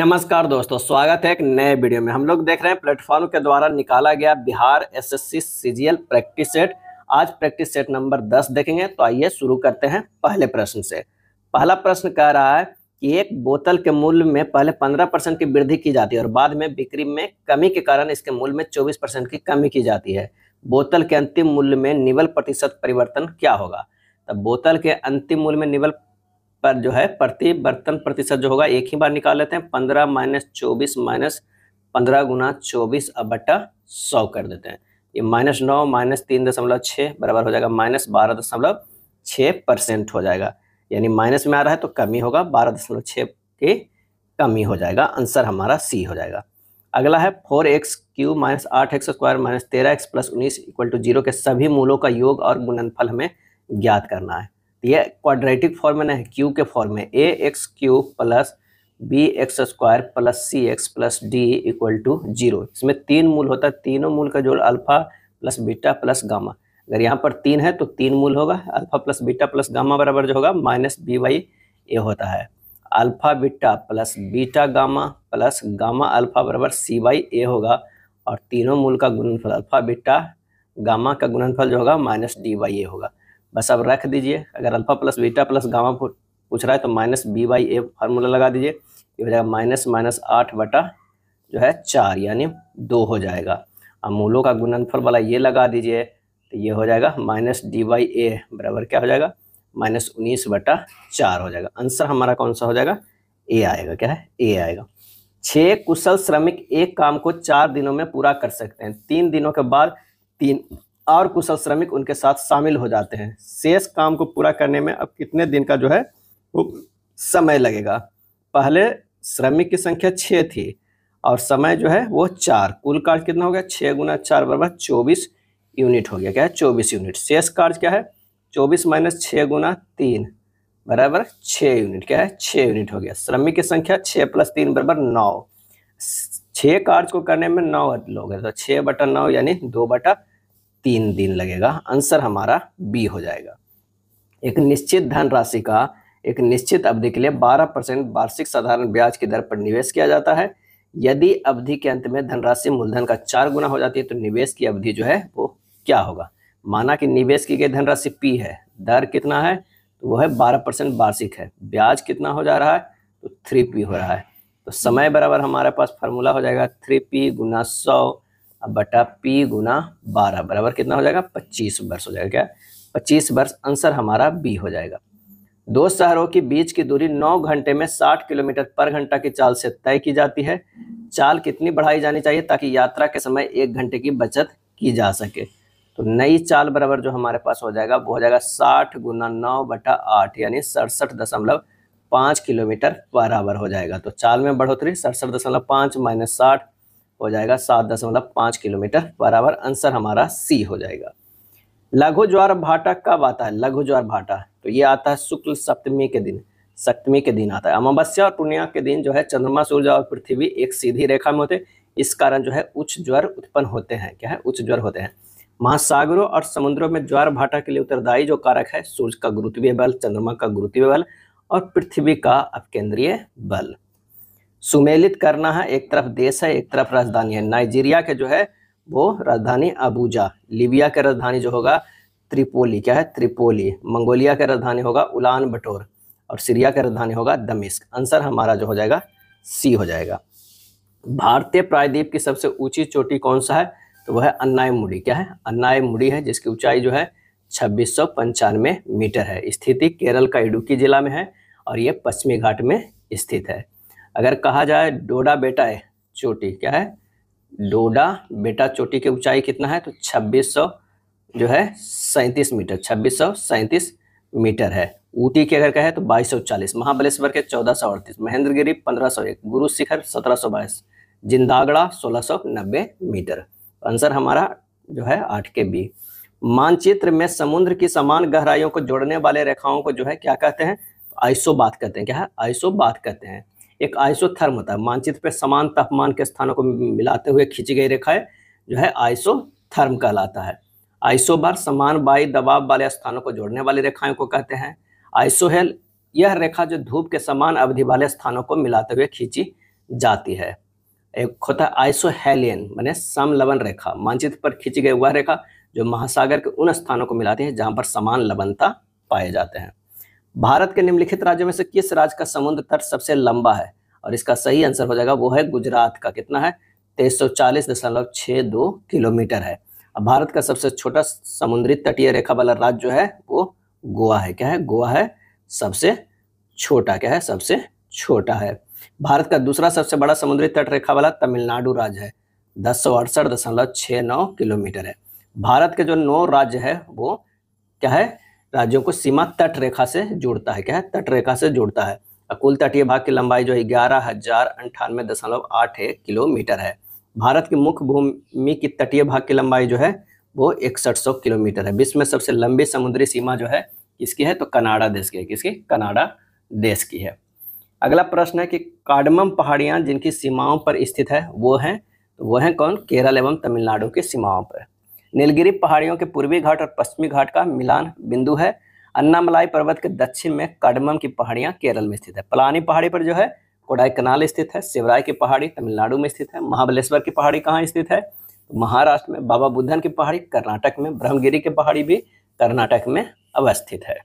नमस्कार दोस्तों, स्वागत है एक नए वीडियो में। हम लोग देख रहे हैं प्लेटफॉर्म के द्वारा निकाला गया Bihar SSC CGL practice set. आज प्रैक्टिस सेट नंबर 10 देखेंगे। तो आइए शुरू करते हैं पहले प्रश्न से। पहला प्रश्न कह रहा है कि एक बोतल के मूल्य में पहले 15% की वृद्धि की जाती है और बाद में बिक्री में कमी के कारण इसके मूल्य में 24% की कमी की जाती है। बोतल के अंतिम मूल्य में निवल प्रतिशत परिवर्तन क्या होगा? तब बोतल के अंतिम मूल्य में निवल पर जो है प्रति बर्तन प्रतिशत जो होगा एक ही बार निकाल लेते हैं। 15 माइनस 24 माइनस 15 गुना 24 बटा 100 कर देते हैं। ये -9 माइनस 3.6 बराबर हो जाएगा -12.6% हो जाएगा। यानी माइनस में आ रहा है तो कमी होगा, 12.6 की कमी हो जाएगा। आंसर हमारा सी हो जाएगा। अगला है 4x³ minus 8x² minus 13x plus 19 equal to 0 के सभी मूलों का योग और गुणनफल हमें ज्ञात करना है। ये क्वाड्रेटिक फॉर्म में है, क्यू के फॉर्म में ax³ plus bx² plus cx plus d equal to 0। इसमें 3 मूल होता है, तीनों मूल का जोड़ alpha plus beta plus gamma. अगर यहाँ पर 3 है तो 3 मूल होगा। Alpha plus beta plus gamma बराबर जो होगा -b/a होता है। Alpha beta plus beta gamma plus gamma alpha बराबर c/a होगा। और तीनों मूल का गुणनफल अल्फा बीटा गामा का गुणनफल जो होगा -d/a होगा। बस अब रख दीजिए। अगर alpha plus beta plus gamma पूछ रहा है तो -b/a फार्मूला लगा दीजिए। ये हो जाएगा -8/4 यानी 2 हो जाएगा। अब मूलों का गुणनफल वाला ये लगा दीजिए तो ये हो जाएगा -d/a बराबर क्या हो जाएगा -19/4 हो जाएगा। आंसर हमारा कौन सा हो जाएगा? ए आएगा। क्या है? ए आएगा। 6 कुशल श्रमिक एक काम को 4 दिनों में पूरा कर सकते हैं। 3 दिनों के बाद 3 और कुशल श्रमिक उनके साथ शामिल हो जाते हैं। शेष काम को पूरा करने में अब कितने दिन का जो है वो समय लगेगा? पहले श्रमिक की संख्या 6 थी और समय जो है वो 4। कुल कार्य कितना हो गया? 6 गुना 4 बराबर 24 यूनिट हो गया। क्या है? 24 यूनिट। शेष कार्य क्या है? 24 माइनस 6 गुना 3 बराबर 6 यूनिट। क्या है? 6 यूनिट हो गया। श्रमिक की संख्या 6 प्लस 3 बराबर 9। 6 कार्य को करने में 9 लोग हैं तो 6/9 यानी 2/3 दिन लगेगा। आंसर हमारा बी हो जाएगा। एक निश्चित धनराशि का एक निश्चित अवधि के लिए 12% वार्षिक साधारण ब्याज की दर पर निवेश किया जाता है। यदि अवधि के अंत में धनराशि मूलधन का 4 गुना हो जाती है तो निवेश की अवधि जो है वो क्या होगा? माना कि निवेश की गई धनराशि P है, दर कितना है? तो वो है 12% वार्षिक है। ब्याज कितना हो जा रहा है? तो 3P हो रहा है। तो समय बराबर हमारे पास फार्मूला हो जाएगा 3P गुना 100 बटा P गुना 12 बराबर कितना हो जाएगा? 25 वर्ष हो जाएगा। क्या? 25 वर्ष। आंसर हमारा बी हो जाएगा। 2 शहरों के बीच की दूरी 9 घंटे में 60 किलोमीटर पर घंटा की चाल से तय की जाती है। चाल कितनी बढ़ाई जानी चाहिए ताकि यात्रा के समय 1 घंटे की बचत की जा सके? तो नई चाल बराबर जो हमारे पास हो जाएगा वो हो जाएगा 60 गुना 9/8 यानी 67.5 किलोमीटर बराबर हो जाएगा। तो चाल में बढ़ोतरी 67.5 माइनस 60 हो जाएगा 7.5 किलोमीटर बराबर। आंसर हमारा सी हो जाएगा। लघु ज्वार भाटा कब आता है? लघु ज्वार भाटा तो ये आता है शुक्ल सप्तमी के दिन। सप्तमी के दिन आता है। अमावस्या और पूर्णिमा के दिन जो है चंद्रमा, सूर्य और पृथ्वी एक सीधी रेखा में होते हैं। इस कारण जो है उच्च ज्वार उत्पन्न होते हैं। क्या है? उच्च ज्वार होते हैं। महासागरों और समुद्रों में ज्वार भाटा के लिए उत्तरदायी जो कारक है सूर्य का गुरुत्वीय बल, चंद्रमा का गुरुत्वीय बल और पृथ्वी का अपकेंद्रीय बल। सुमेलित करना है। एक तरफ देश है, एक तरफ राजधानी है। नाइजीरिया के जो है वो राजधानी अबूजा, लीबिया के राजधानी जो होगा त्रिपोली। क्या है? त्रिपोली। मंगोलिया के राजधानी होगा उलान बटोर और सीरिया का राजधानी होगा दमिश्क। आंसर हमारा जो हो जाएगा सी हो जाएगा। भारतीय प्रायद्वीप की सबसे ऊंची चोटी कौन सा है? तो वह है अन्नायमुडी। क्या है? अन्नायमुडी है जिसकी ऊंचाई जो है 2695 मीटर है। स्थिति केरल का इडुक्की जिला में है और ये पश्चिमी घाट में स्थित है। अगर कहा जाए डोडा बेटा चोटी, क्या है? डोडा बेटा चोटी की ऊंचाई कितना है? तो 2637 मीटर, 2637 मीटर है। ऊटी की अगर कहे तो 2240, महाबलेश्वर के 1438, महेंद्रगिरी 1501, गुरु शिखर 1722, जिंदागड़ा 1690 मीटर। आंसर हमारा जो है 8 के बी। मानचित्र में समुद्र की समान गहराइयों को जोड़ने वाले रेखाओं को जो है क्या कहते हैं? आइसोबाथ कहते हैं। क्या है? आइसोबाथ कहते हैं। एक आइसोथर्म होता है। मानचित्र पे समान तापमान के स्थानों को मिलाते हुए खींची गई रेखा है जो है आइसोथर्म कहलाता है। आइसोबार समान वायु दबाव वाले स्थानों को जोड़ने वाली रेखाओं को कहते हैं। आइसोहेल यह रेखा जो धूप के समान अवधि वाले स्थानों को मिलाते हुए खींची जाती है। एक होता है आइसोहेलियन माने समलवन रेखा, मानचित्र पर खींची गई वह रेखा जो महासागर के उन स्थानों को मिलाती है जहां पर समान लवणता पाए जाते हैं। भारत के निम्नलिखित राज्यों में से किस राज्य का समुद्र तट सबसे लंबा है? और इसका सही आंसर हो जाएगा वो है गुजरात का। कितना है? 2340.62 किलोमीटर है। अब भारत का सबसे छोटा समुद्री तटीय रेखा वाला राज्य जो है वो गोवा है। क्या है? गोवा है सबसे छोटा। क्या है? सबसे छोटा है। भारत का दूसरा सबसे बड़ा समुद्री तट रेखा वाला तमिलनाडु राज्य है, 1068.69 किलोमीटर है। भारत के जो 9 राज्य है वो क्या है? राज्यों को सीमा तट रेखा से जोड़ता है। क्या है? तट रेखा से जोड़ता है। कुल तटीय भाग की लंबाई जो है 11,098.81 किलोमीटर है। भारत की मुख्य भूमि की तटीय भाग की लंबाई जो है वो 6100 किलोमीटर है। विश्व में सबसे लंबी समुद्री सीमा जो है किसकी है? तो कनाडा देश की है। किसकी? कनाडा देश की है। अगला प्रश्न है कि कार्डमम पहाड़ियां जिनकी सीमाओं पर स्थित है वो हैं, तो वो हैं कौन? केरल एवं तमिलनाडु की सीमाओं पर। नीलगिरी पहाड़ियों के पूर्वी घाट और पश्चिमी घाट का मिलान बिंदु है। अन्नामलाई पर्वत के दक्षिण में कार्डमम की पहाड़ियां केरल में स्थित है। पलानी पहाड़ी पर जो है कोडाईकनाल स्थित है। शिवराय की पहाड़ी तमिलनाडु में स्थित है। महाबलेश्वर की पहाड़ी कहाँ स्थित है? महाराष्ट्र में। बाबा बुदन की पहाड़ी कर्नाटक में। ब्रह्मगिरी की पहाड़ी भी कर्नाटक में अवस्थित है।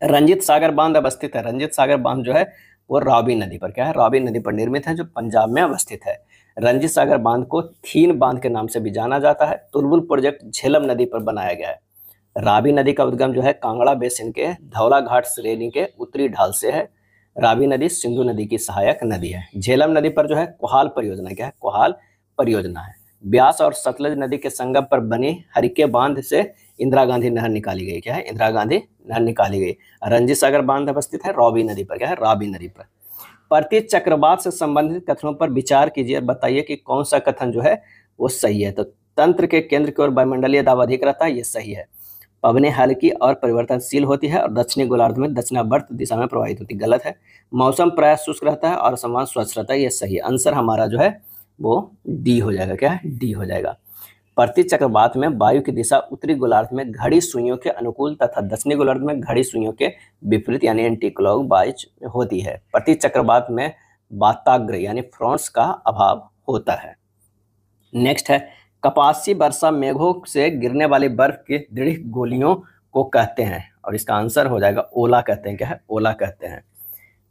रंजित सागर बांध अवस्थित है। रंजित सागर बांध जो है वो रावी नदी पर। क्या है? रावी नदी पर निर्मित है, जो पंजाब में अवस्थित है। रंजित सागर बांध को थीन बांध के नाम से भी जाना जाता है। तुलबुल प्रोजेक्ट झेलम नदी पर बनाया गया है। रावी नदी का उद्गम जो है कांगड़ा बेसिन के धौला घाट श्रेणी के उत्तरी ढाल से है। रावी नदी सिंधु नदी की सहायक नदी है। झेलम नदी पर जो है कोहाल परियोजना। क्या है? कोहाल परियोजना है। ब्यास और सतलज नदी के संगम पर बनी हरिके बांध से इंदिरा गांधी नहर निकाली गई। क्या है? इंदिरा गांधी नहर निकाली गई। रंजित सागर बांध अवस्थित है रावी नदी पर। क्या है? रावी नदी पर। प्रति चक्रवात से संबंधित कथनों पर विचार कीजिए और बताइए कि कौन सा कथन जो है वो सही है। तो तंत्र के केंद्र की ओर वायुमंडलीय दाब अधिक रहता है, ये सही है। पवनें हल्की और परिवर्तनशील होती है और दक्षिणी गोलार्ध में दक्षिणावर्त दिशा में प्रवाहित होती है, गलत है। मौसम प्राय शुष्क रहता है और असमान स्वच्छ रहता है, ये सही है। आंसर हमारा जो है वो डी हो जाएगा। क्या है? डी हो जाएगा। प्रति चक्रवात में वायु की दिशा उत्तरी गोलार्ध में घड़ी सुइयों के अनुकूल तथा दक्षिणी गोलार्ध में घड़ी सुइयों के विपरीत यानी एंटी क्लॉकवाइज होती है। प्रति चक्रवात में वाताग्र यानी फ्रॉन्ट्स का अभाव होता है। नेक्स्ट है कपासी वर्षा मेघों से गिरने वाली बर्फ की दृढ़ गोलियों को कहते हैं, और इसका आंसर हो जाएगा ओला कहते हैं। क्या है? ओला कहते हैं।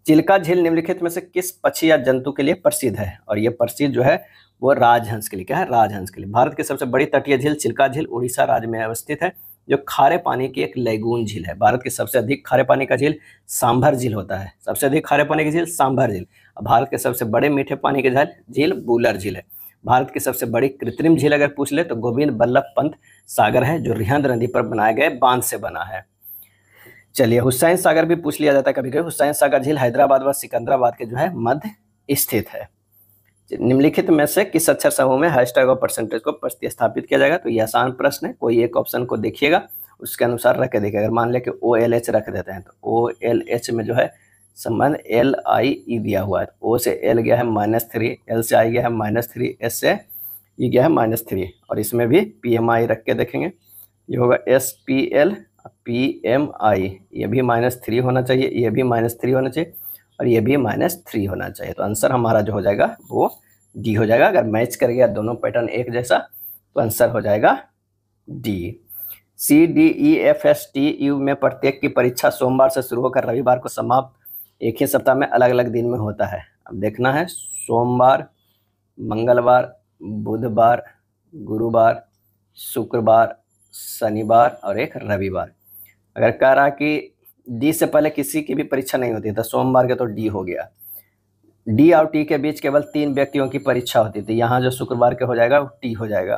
चिल्का झील निम्नलिखित में से किस पक्षी या जंतु के लिए प्रसिद्ध है? और ये प्रसिद्ध जो है वो राजहंस के लिए। क्या है? राजहंस के लिए। भारत की सबसे बड़ी तटीय झील चिल्का झील उड़ीसा राज्य में अवस्थित है, जो खारे पानी की एक लैगून झील है। भारत की सबसे अधिक खारे पानी का झील सांभर झील होता है। सबसे अधिक खारे पानी की झील सांभर झील। भारत के सबसे बड़े मीठे पानी की झील बूलर झील है। भारत की सबसे बड़ी कृत्रिम झील अगर पूछ ले तो गोविंद बल्लभ पंत सागर है, जो रिहंद नदी पर बनाए गए बांध से बना है। चलिए हुसैन सागर भी पूछ लिया जाता है कभी कभी। हुसैन सागर झील हैदराबाद व सिकंदराबाद के जो है मध्य स्थित है। निम्नलिखित में से किस अक्षर समूह में हैशटैग और परसेंटेज को प्रतिस्थापित किया जाएगा? तो ये आसान प्रश्न है, कोई एक ऑप्शन को देखिएगा उसके अनुसार रख के देखिए। अगर मान ले कि OLH रख देते हैं तो OLH में जो है संबंध LIE दिया हुआ है। O से L गया है -3, L से I गया है -3, S से E गया है -3, और इसमें भी PMI रख के देखेंगे। ये होगा SPL PMI, ये भी -3 होना चाहिए, ये भी -3 होना चाहिए, और ये भी -3 होना चाहिए। तो आंसर हमारा जो हो जाएगा वो डी हो जाएगा। अगर मैच कर गया दोनों पैटर्न एक जैसा तो आंसर हो जाएगा डी। CDEFSTU में प्रत्येक की परीक्षा सोमवार से शुरू होकर रविवार को समाप्त एक ही सप्ताह में अलग अलग दिन में होता है। अब देखना है सोमवार, मंगलवार, बुधवार, गुरुवार, शुक्रवार, शनिवार और एक रविवार। अगर कह रहा कि डी से पहले किसी की भी परीक्षा नहीं होती तो सोमवार के तो डी हो गया। डी और टी के बीच केवल 3 व्यक्तियों की परीक्षा होती थी, यहाँ जो शुक्रवार के हो जाएगा वो टी हो जाएगा।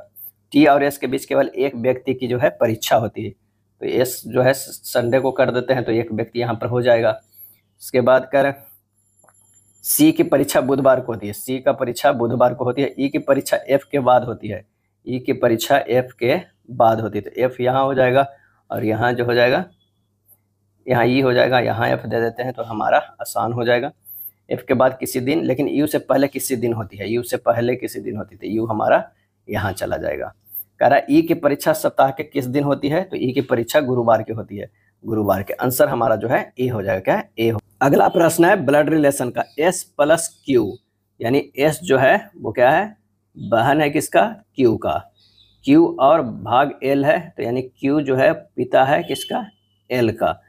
टी और एस के बीच केवल एक व्यक्ति की जो है परीक्षा होती है, तो एस जो है संडे को कर देते हैं तो एक व्यक्ति यहाँ पर हो जाएगा। उसके बाद कर सी की परीक्षा बुधवार को होती है, सी का परीक्षा बुधवार को होती है। ई की परीक्षा एफ के बाद होती है, ई की परीक्षा एफ के बाद होती है, तो एफ यहाँ हो जाएगा और यहाँ जो हो जाएगा यहाँ ई हो जाएगा, यहाँ एफ दे देते हैं तो हमारा आसान हो जाएगा। एफ के बाद किसी दिन, लेकिन यू से पहले किसी दिन होती है, यू से पहले किसी दिन होती थी, यू हमारा यहाँ चला जाएगा। कह रहा ई की परीक्षा सप्ताह के किस दिन होती है? तो ई की परीक्षा गुरुवार की होती है, गुरुवार के। आंसर हमारा जो है ए हो जाएगा। क्या है? ए हो। अगला प्रश्न है ब्लड रिलेशन का, S + Q यानी एस जो है वो क्या है, बहन है किसका, क्यू का। क्यू और भाग एल है, तो यानी क्यू जो है पिता है किसका, एल का।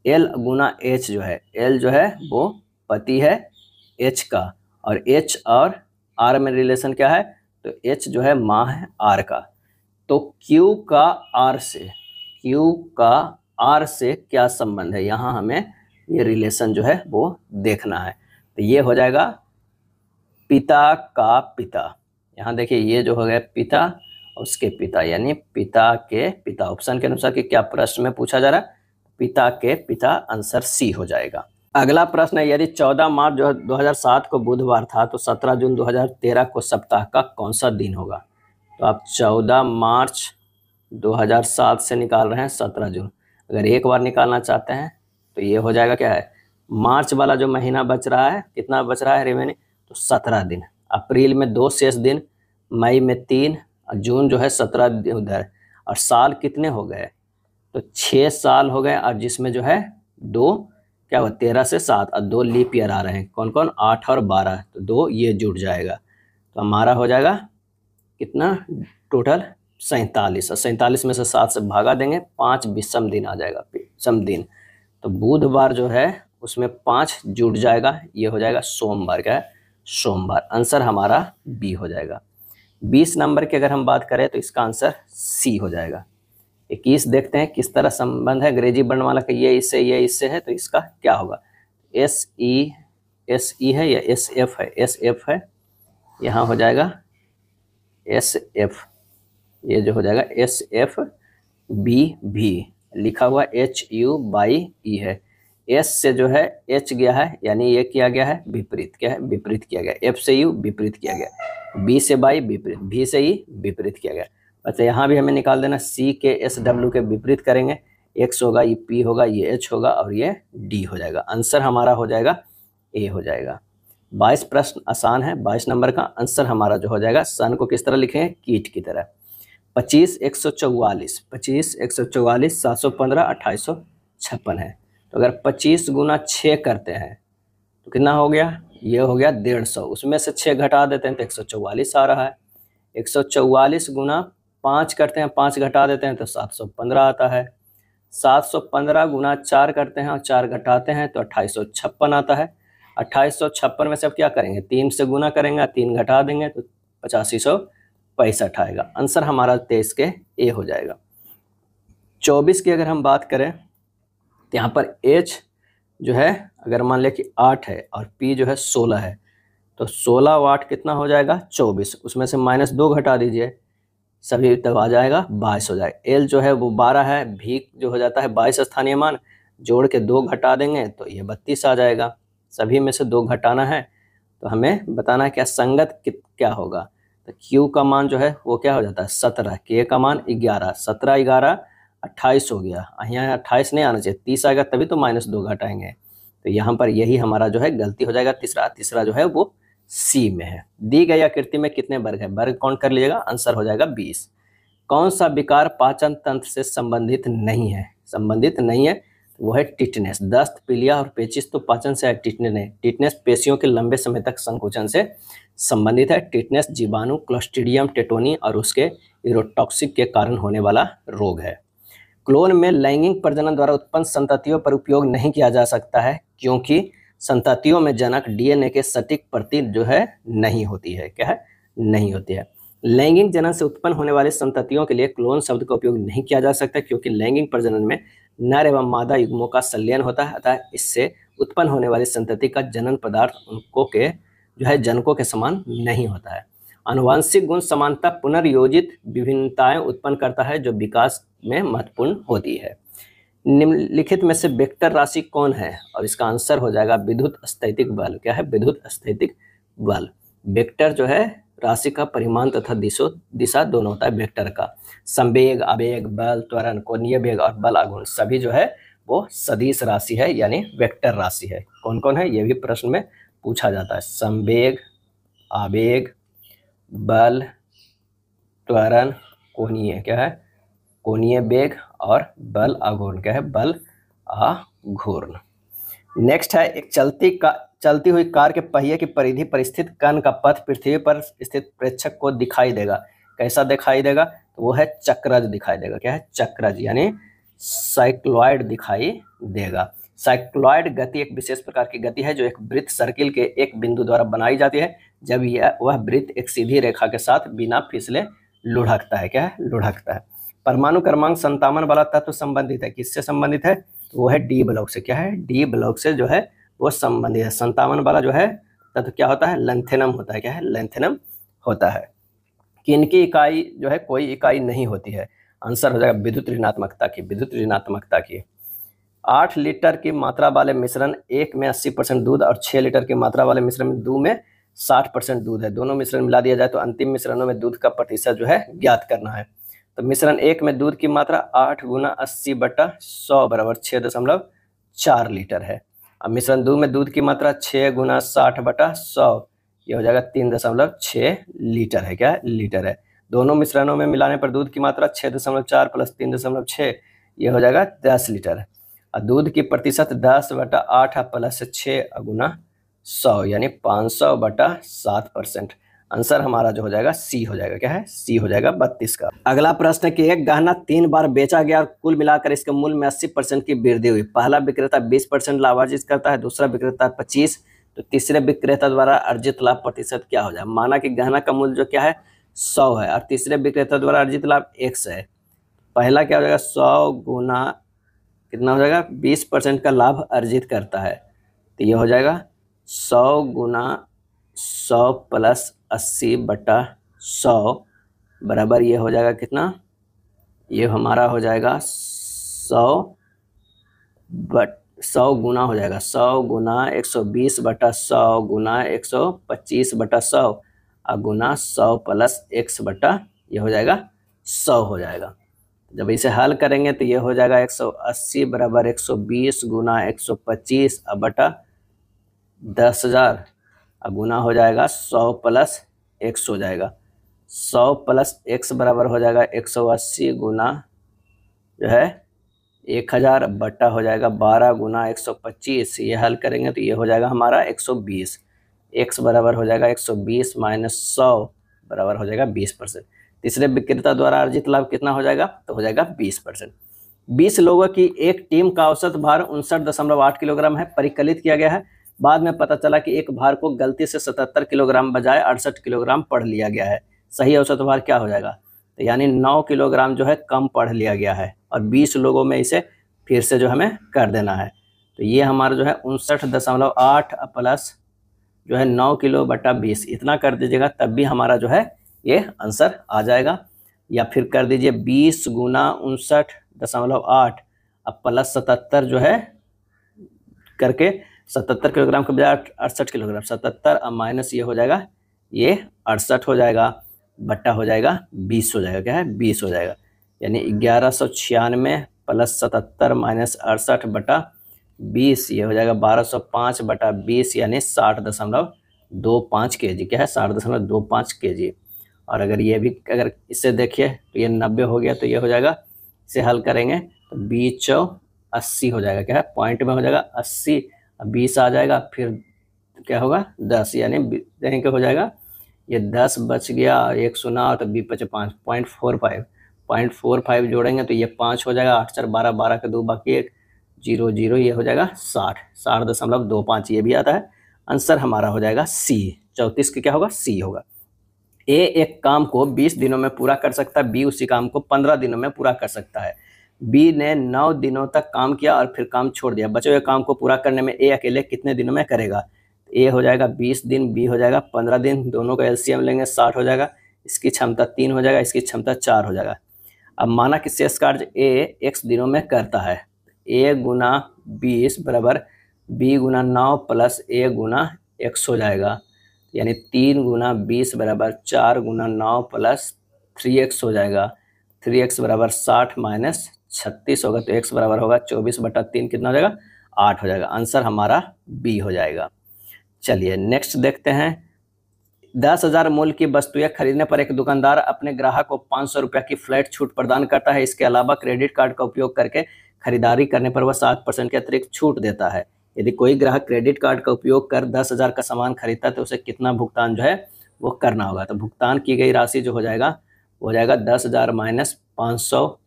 एल गुना एच जो है, एल जो है वो पति है एच का, और एच और आर में रिलेशन क्या है, तो एच जो है माँ है आर का। तो क्यू का आर से, क्यू का आर से क्या संबंध है, यहाँ हमें ये रिलेशन जो है वो देखना है। तो ये हो जाएगा पिता का पिता। यहाँ देखिए ये जो हो गया पिता, उसके पिता, यानी पिता के पिता। ऑप्शन के अनुसार कि क्या प्रश्न में पूछा जा रहा है, पिता के पिता, आंसर सी हो जाएगा। अगला प्रश्न है, यदि 14 मार्च 2007 को बुधवार था तो 17 जून 2013 को सप्ताह का कौन सा दिन होगा। तो आप 14 मार्च 2007 से निकाल रहे हैं 17 जून, अगर एक बार निकालना चाहते हैं तो ये हो जाएगा क्या है, मार्च वाला जो महीना बच रहा है, कितना बच रहा है रिमेनिंग, तो 17 दिन। अप्रैल में 2 शेष दिन, मई में 3, और जून जो है 17 दिन उधर। और साल कितने हो गए, तो 6 साल हो गए, और जिसमें जो है 2 क्या हुआ, 13 से 7, और 2 लीप ईयर आ रहे हैं, कौन कौन, 8 और 12, तो 2 ये जुड़ जाएगा। तो हमारा हो जाएगा कितना टोटल, 47, और 47 में से 7 से भागा देंगे, 5 विषम दिन आ जाएगा, विषम दिन। तो बुधवार जो है उसमें 5 जुड़ जाएगा, ये हो जाएगा सोमवार, क्या है, सोमवार। आंसर हमारा बी हो जाएगा। 20 नंबर की अगर हम बात करें तो इसका आंसर सी हो जाएगा। 21 देखते हैं किस तरह संबंध है अंग्रेजी वर्णमाला का, ये इससे है, तो इसका क्या होगा, एस ई है या एस एफ है, एस एफ है, यहाँ हो जाएगा एस एफ, ये जो हो जाएगा एस एफ बी भी, लिखा हुआ एच यू बाई ई है। एस से जो है एच गया है, यानी ये किया गया है विपरीत, क्या है, विपरीत किया गया। एफ से यू विपरीत किया गया, बी से बाई विपरीत, भी से ई विपरीत किया गया। अच्छा यहाँ भी हमें निकाल देना, सी के एस डब्ल्यू के विपरीत करेंगे, एक्स होगा, ये पी होगा, ये एच होगा, और ये डी हो जाएगा। आंसर हमारा हो जाएगा ए हो जाएगा। 22 प्रश्न आसान है, 22 नंबर का। आंसर हमारा जो हो जाएगा, सन को किस तरह लिखेंगे, कीट की तरह। 25 144, 25 144, 715, 2856 है। तो अगर 25 गुना 6 करते हैं तो कितना हो गया, ये हो गया 150, उसमें से 6 घटा देते हैं तो 144 आ रहा है। 144 गुना 5 करते हैं, 5 घटा देते हैं तो 715 आता है। 715 गुना 4 करते हैं और 4 घटाते हैं तो 2856 आता है। 2856 में से अब क्या करेंगे, 3 से गुना करेंगे, 3 घटा देंगे तो 8565 आएगा। आंसर हमारा 23 के ए हो जाएगा। 24 की अगर हम बात करें तो यहाँ पर एच जो है अगर मान लें कि 8 है और पी जो है 16 है, तो 16 वाट कितना हो जाएगा, 24, उसमें से -2 घटा दीजिए, सभी तब आ जाएगा 22 हो जाएगा। एल जो है वो 12 है, भी जो हो जाता है 22 स्थानीय मान, जोड़ के 2 घटा देंगे तो ये 32 आ जाएगा। सभी में से 2 घटाना है, तो हमें बताना है क्या संगत क्या होगा। तो क्यू का मान जो है वो क्या हो जाता है 17, के का मान 11, 17 11 28 हो गया। यहाँ 28 नहीं आना चाहिए, 30 आएगा तभी तो -2 घटाएंगे। तो यहाँ पर यही हमारा जो है गलती हो जाएगा। तीसरा जो है वो सी में है। दी गई आकृति में कितने वर्ग है, वर्ग काउंट कर लीजिएगा, आंसर हो जाएगा 20। कौन सा विकार पाचन तंत्र से संबंधित नहीं है, संबंधित नहीं है, वो है टिटनेस। दस्त, पीलिया और पेचिश तो पाचन से है, टिटनेस नहीं। टिटनेस पेशियों के लंबे समय तक संकुचन से संबंधित है। टिटनेस जीवाणु क्लोस्ट्रीडियम टेटोनी और उसके यूरोटॉक्सिक के कारण होने वाला रोग है। क्लोन में लैंगिक प्रजनन द्वारा उत्पन्न संततियों पर उपयोग नहीं किया जा सकता है, क्योंकि संततियों में जनक डीएनए के सटीक प्रति जो है नहीं होती है, क्या है, नहीं होती है। लैंगिक जनन से उत्पन्न होने वाले संततियों के लिए क्लोन शब्द का उपयोग नहीं किया जा सकता, क्योंकि लैंगिक प्रजनन में नर एवं मादा युग्मों का संलयन होता है, अतः इससे उत्पन्न होने वाली संतति का जनन पदार्थ उनको के जो है जनकों के समान नहीं होता है। आनुवांशिक गुण समानता पुनर्योजित विभिन्नताएं उत्पन्न करता है, जो विकास में महत्वपूर्ण होती है। निम्नलिखित में से वेक्टर राशि कौन है, और इसका आंसर हो जाएगा विद्युत स्थैतिक बल। क्या है, विद्युत स्थैतिक बल। वेक्टर जो है राशि का परिमाण तथा दिशा दोनों होता है वेक्टर का। संवेग, आवेग, बल, त्वरण, कोणीय वेग और बल आघूर्ण सभी जो है वो सदिश राशि है, यानी वेक्टर राशि है। कौन कौन है, ये भी प्रश्न में पूछा जाता है। संवेग, आवेग, बल, त्वरण, कोणीय, क्या है, कोणीय वेग और बल आघूर्ण, क्या है, बल आघूर्ण। नेक्स्ट है, एक चलती हुई कार के पहिए की परिधि पर स्थित कण का पथ पृथ्वी पर स्थित प्रेक्षक को दिखाई देगा। कैसा दिखाई देगा? तो वो है चक्रज दिखाई देगा। क्या है? चक्रज, यानी साइक्लॉइड दिखाई देगा। साइक्लॉइड गति एक विशेष प्रकार की गति है जो एक वृत्त सर्किल के एक बिंदु द्वारा बनाई जाती है जब वह वृत्त एक सीधी रेखा के साथ बिना फिसले लुढ़कता है। क्या है? लुढ़कता है। परमाणु क्रमांक 57 वाला तत्व संबंधित है। किससे संबंधित है? तो वो है डी ब्लॉक से। क्या है? डी ब्लॉक से जो है वो संबंधित है। 57 वाला जो है तत्व क्या होता है? लेंथेनम होता है। क्या है? लेंथेनम होता है। कि इनकी इकाई जो है कोई इकाई नहीं होती है। आंसर हो जाएगा विद्युत ऋणात्मकता की। विद्युत ऋणात्मकता की 8 लीटर की मात्रा वाले मिश्रण 1 में 80% दूध और 6 लीटर की मात्रा वाले मिश्रण में 2 में 60% दूध है। दोनों मिश्रण मिला दिया जाए तो अंतिम मिश्रणों में दूध का प्रतिशत जो है ज्ञात करना है। तो मिश्रण 1 में दूध की मात्रा 8 गुना 80/100 बराबर 6.4 लीटर है। अब मिश्रण 2 में दूध की मात्रा 6 गुना 60/100, ये हो जाएगा 3.6 लीटर है। क्या है? लीटर है। दोनों मिश्रणों में मिलाने पर दूध की मात्रा 6.4 प्लस 3.6, ये हो जाएगा 10 लीटर। और दूध की प्रतिशत 10/8 प्लस 6 गुना 100 यानी 500/7%। आंसर हमारा जो हो जाएगा सी हो जाएगा। क्या है? सी हो जाएगा 32 का। अगला प्रश्न है कि एक गहना 3 बार बेचा गया और कुल मिलाकर इसके मूल्य में 80% की वृद्धि हुई। पहला विक्रेता 20% लाभ अर्जित करता है, दूसरा विक्रेता 25, तो तीसरे विक्रेता द्वारा अर्जित लाभ प्रतिशत क्या हो जाए? माना कि गहना का मूल्य जो क्या है 100 है और तीसरे विक्रेता द्वारा अर्जित लाभ 100 है। पहला क्या हो जाएगा? 100 गुना कितना हो जाएगा? 20% का लाभ अर्जित करता है, तो ये हो जाएगा 100 गुना 100 प्लस 80/100 बराबर ये हो जाएगा कितना? ये हमारा हो जाएगा 100 गुना हो जाएगा 100 गुना 120/100 गुना 125/100 और गुना 100 प्लस x बटा ये हो जाएगा 100 हो जाएगा। जब इसे हल करेंगे तो ये हो जाएगा 180 बराबर 120 गुना 125 बटा 10,000 और गुना हो जाएगा 100 प्लस x हो जाएगा। 100 प्लस x बराबर हो जाएगा 180 गुना जो है 1000 बट्टा हो जाएगा 12 गुना 125। ये हल करेंगे तो ये हो जाएगा हमारा 120। x बराबर हो जाएगा 120 माइनस 100 बराबर हो जाएगा 20%। तीसरे विक्रेता द्वारा अर्जित लाभ कितना हो जाएगा? तो हो जाएगा 20%। 20 लोगों की एक टीम का औसत भार 59.8 किलोग्राम है। परिकलित किया गया है। बाद में पता चला कि एक भार को गलती से 77 किलोग्राम बजाय 68 किलोग्राम पढ़ लिया गया है। सही औसत भार क्या हो जाएगा? तो यानी 9 किलोग्राम जो है कम पढ़ लिया गया है और 20 लोगों में इसे फिर से जो हमें कर देना है। तो ये हमारा जो है 59.8 प्लस जो है 9 किलो बटा 20 इतना कर दीजिएगा, तब भी हमारा जो है ये आंसर आ जाएगा। या फिर कर दीजिए 20 गुना 59.8 अब प्लस 77 जो है करके 77 किलोग्राम के बजाय 68 किलोग्राम 77 अब माइनस ये हो जाएगा ये 68 हो जाएगा बट्टा हो जाएगा 20 हो जाएगा। क्या है? 20 हो जाएगा यानी 1196 प्लस 77 माइनस 68 बटा 20 ये हो जाएगा 1205 बटा 20 यानी 60.25 kg। क्या है? 60.25 kg। और अगर ये भी अगर इससे देखिए तो ये 90 हो गया, तो ये हो जाएगा इसे हल करेंगे तो 20/80 हो जाएगा। क्या है? पॉइंट में हो जाएगा 80 20 आ जाएगा, फिर क्या होगा 10 यानी देखें क्या हो जाएगा ये 10 बच गया, एक सुना तो 20 बचे 5 0.45 जोड़ेंगे तो ये 5 हो जाएगा। 8 4 12 12 के 2 बाकी 1 0 0 ये हो जाएगा 60.25 ये भी आता है। आंसर हमारा हो जाएगा सी। 34 के क्या होगा? सी होगा। ए एक काम को 20 दिनों में पूरा कर सकता है, बी उसी काम को 15 दिनों में पूरा कर सकता है। बी ने 9 दिनों तक काम किया और फिर काम छोड़ दिया। बचे हुए काम को पूरा करने में ए अकेले कितने दिनों में करेगा? ए हो जाएगा 20 दिन, बी हो जाएगा 15 दिन, दोनों का एलसीएम लेंगे 60 हो जाएगा। इसकी क्षमता 3 हो जाएगा, इसकी क्षमता 4 हो जाएगा। अब माना कि शेष कार्य ए x दिनों में करता है, a गुना 20 बराबर b Guna 9 plus a Guna x हो जाएगा यानी 3 गुना 20 बराबर 4 गुना 9 प्लस 3x हो जाएगा। 3x बराबर 60 माइनस 36 होगा तो x बराबर होगा 24/3 कितना हो जाएगा? 8 हो जाएगा। आंसर हमारा बी हो जाएगा। चलिए नेक्स्ट देखते हैं। 10,000 मूल्य की वस्तुएं खरीदने पर एक दुकानदार अपने ग्राहक को 500 रुपये की फ्लैट छूट प्रदान करता है। इसके अलावा क्रेडिट कार्ड का उपयोग करके खरीदारी करने पर वह 7% की अतिरिक्त छूट देता है। यदि कोई ग्राहक क्रेडिट कार्ड का उपयोग कर 10,000 का सामान खरीदता है तो उसे कितना भुगतान जो है वो करना होगा। तो भुगतान की गई राशि जो हो जाएगा वो हो जाएगा 10,000 माइनस 500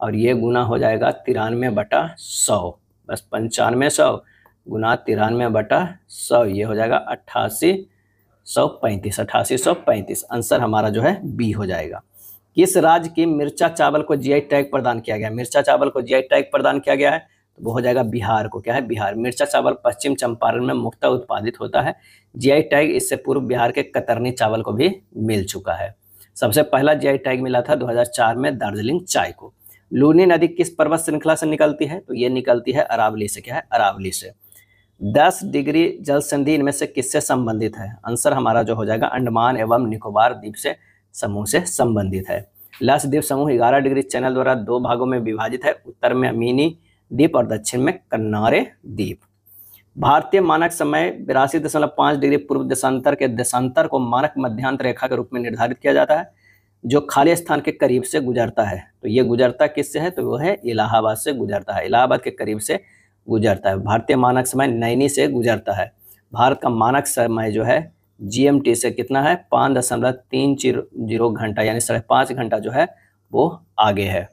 और ये गुना हो जाएगा 93/100, बस 9500 गुना 93/100, ये हो जाएगा 8835। आंसर हमारा जो है बी हो जाएगा। किस राज्य की मिर्चा चावल को जीआई टैग प्रदान किया गया? मिर्चा चावल को जीआई टैग प्रदान किया गया है तो वो हो जाएगा बिहार को। क्या है? बिहार। मिर्चा चावल पश्चिम चंपारण में मुख्यतः उत्पादित होता है। जीआई टैग इससे पूर्व बिहार के कतरनी चावल को भी मिल चुका है। सबसे पहला जीआई टैग मिला था 2004 में दार्जिलिंग चाय को। लूनी नदी किस पर्वत श्रृंखला से निकलती है? तो ये निकलती है अरावली से। क्या है? अरावली से। 10 डिग्री जल संधि इनमें से किससे संबंधित है? आंसर हमारा जो हो जाएगा अंडमान एवं निकोबार द्वीप से समूह से संबंधित है। लक्षद्वीप समूह 11 डिग्री चैनल द्वारा 2 भागों में विभाजित है, उत्तर में अमीनी द्वीप और दक्षिण में कन्नारे द्वीप। भारतीय मानक समय 82.5 डिग्री पूर्व देशांतर के देशांतर को मानक मध्यांतर रेखा के रूप में निर्धारित किया जाता है जो खाली स्थान के करीब से गुजरता है। तो ये गुजरता किससे है? तो वो है इलाहाबाद से गुजरता है, इलाहाबाद के करीब से गुजरता है। भारतीय मानक समय नैनी से गुजरता है। भारत का मानक समय जो है जीएमटी से कितना है? 5.30 घंटा, यानी 5.5 घंटा जो है वो आगे है।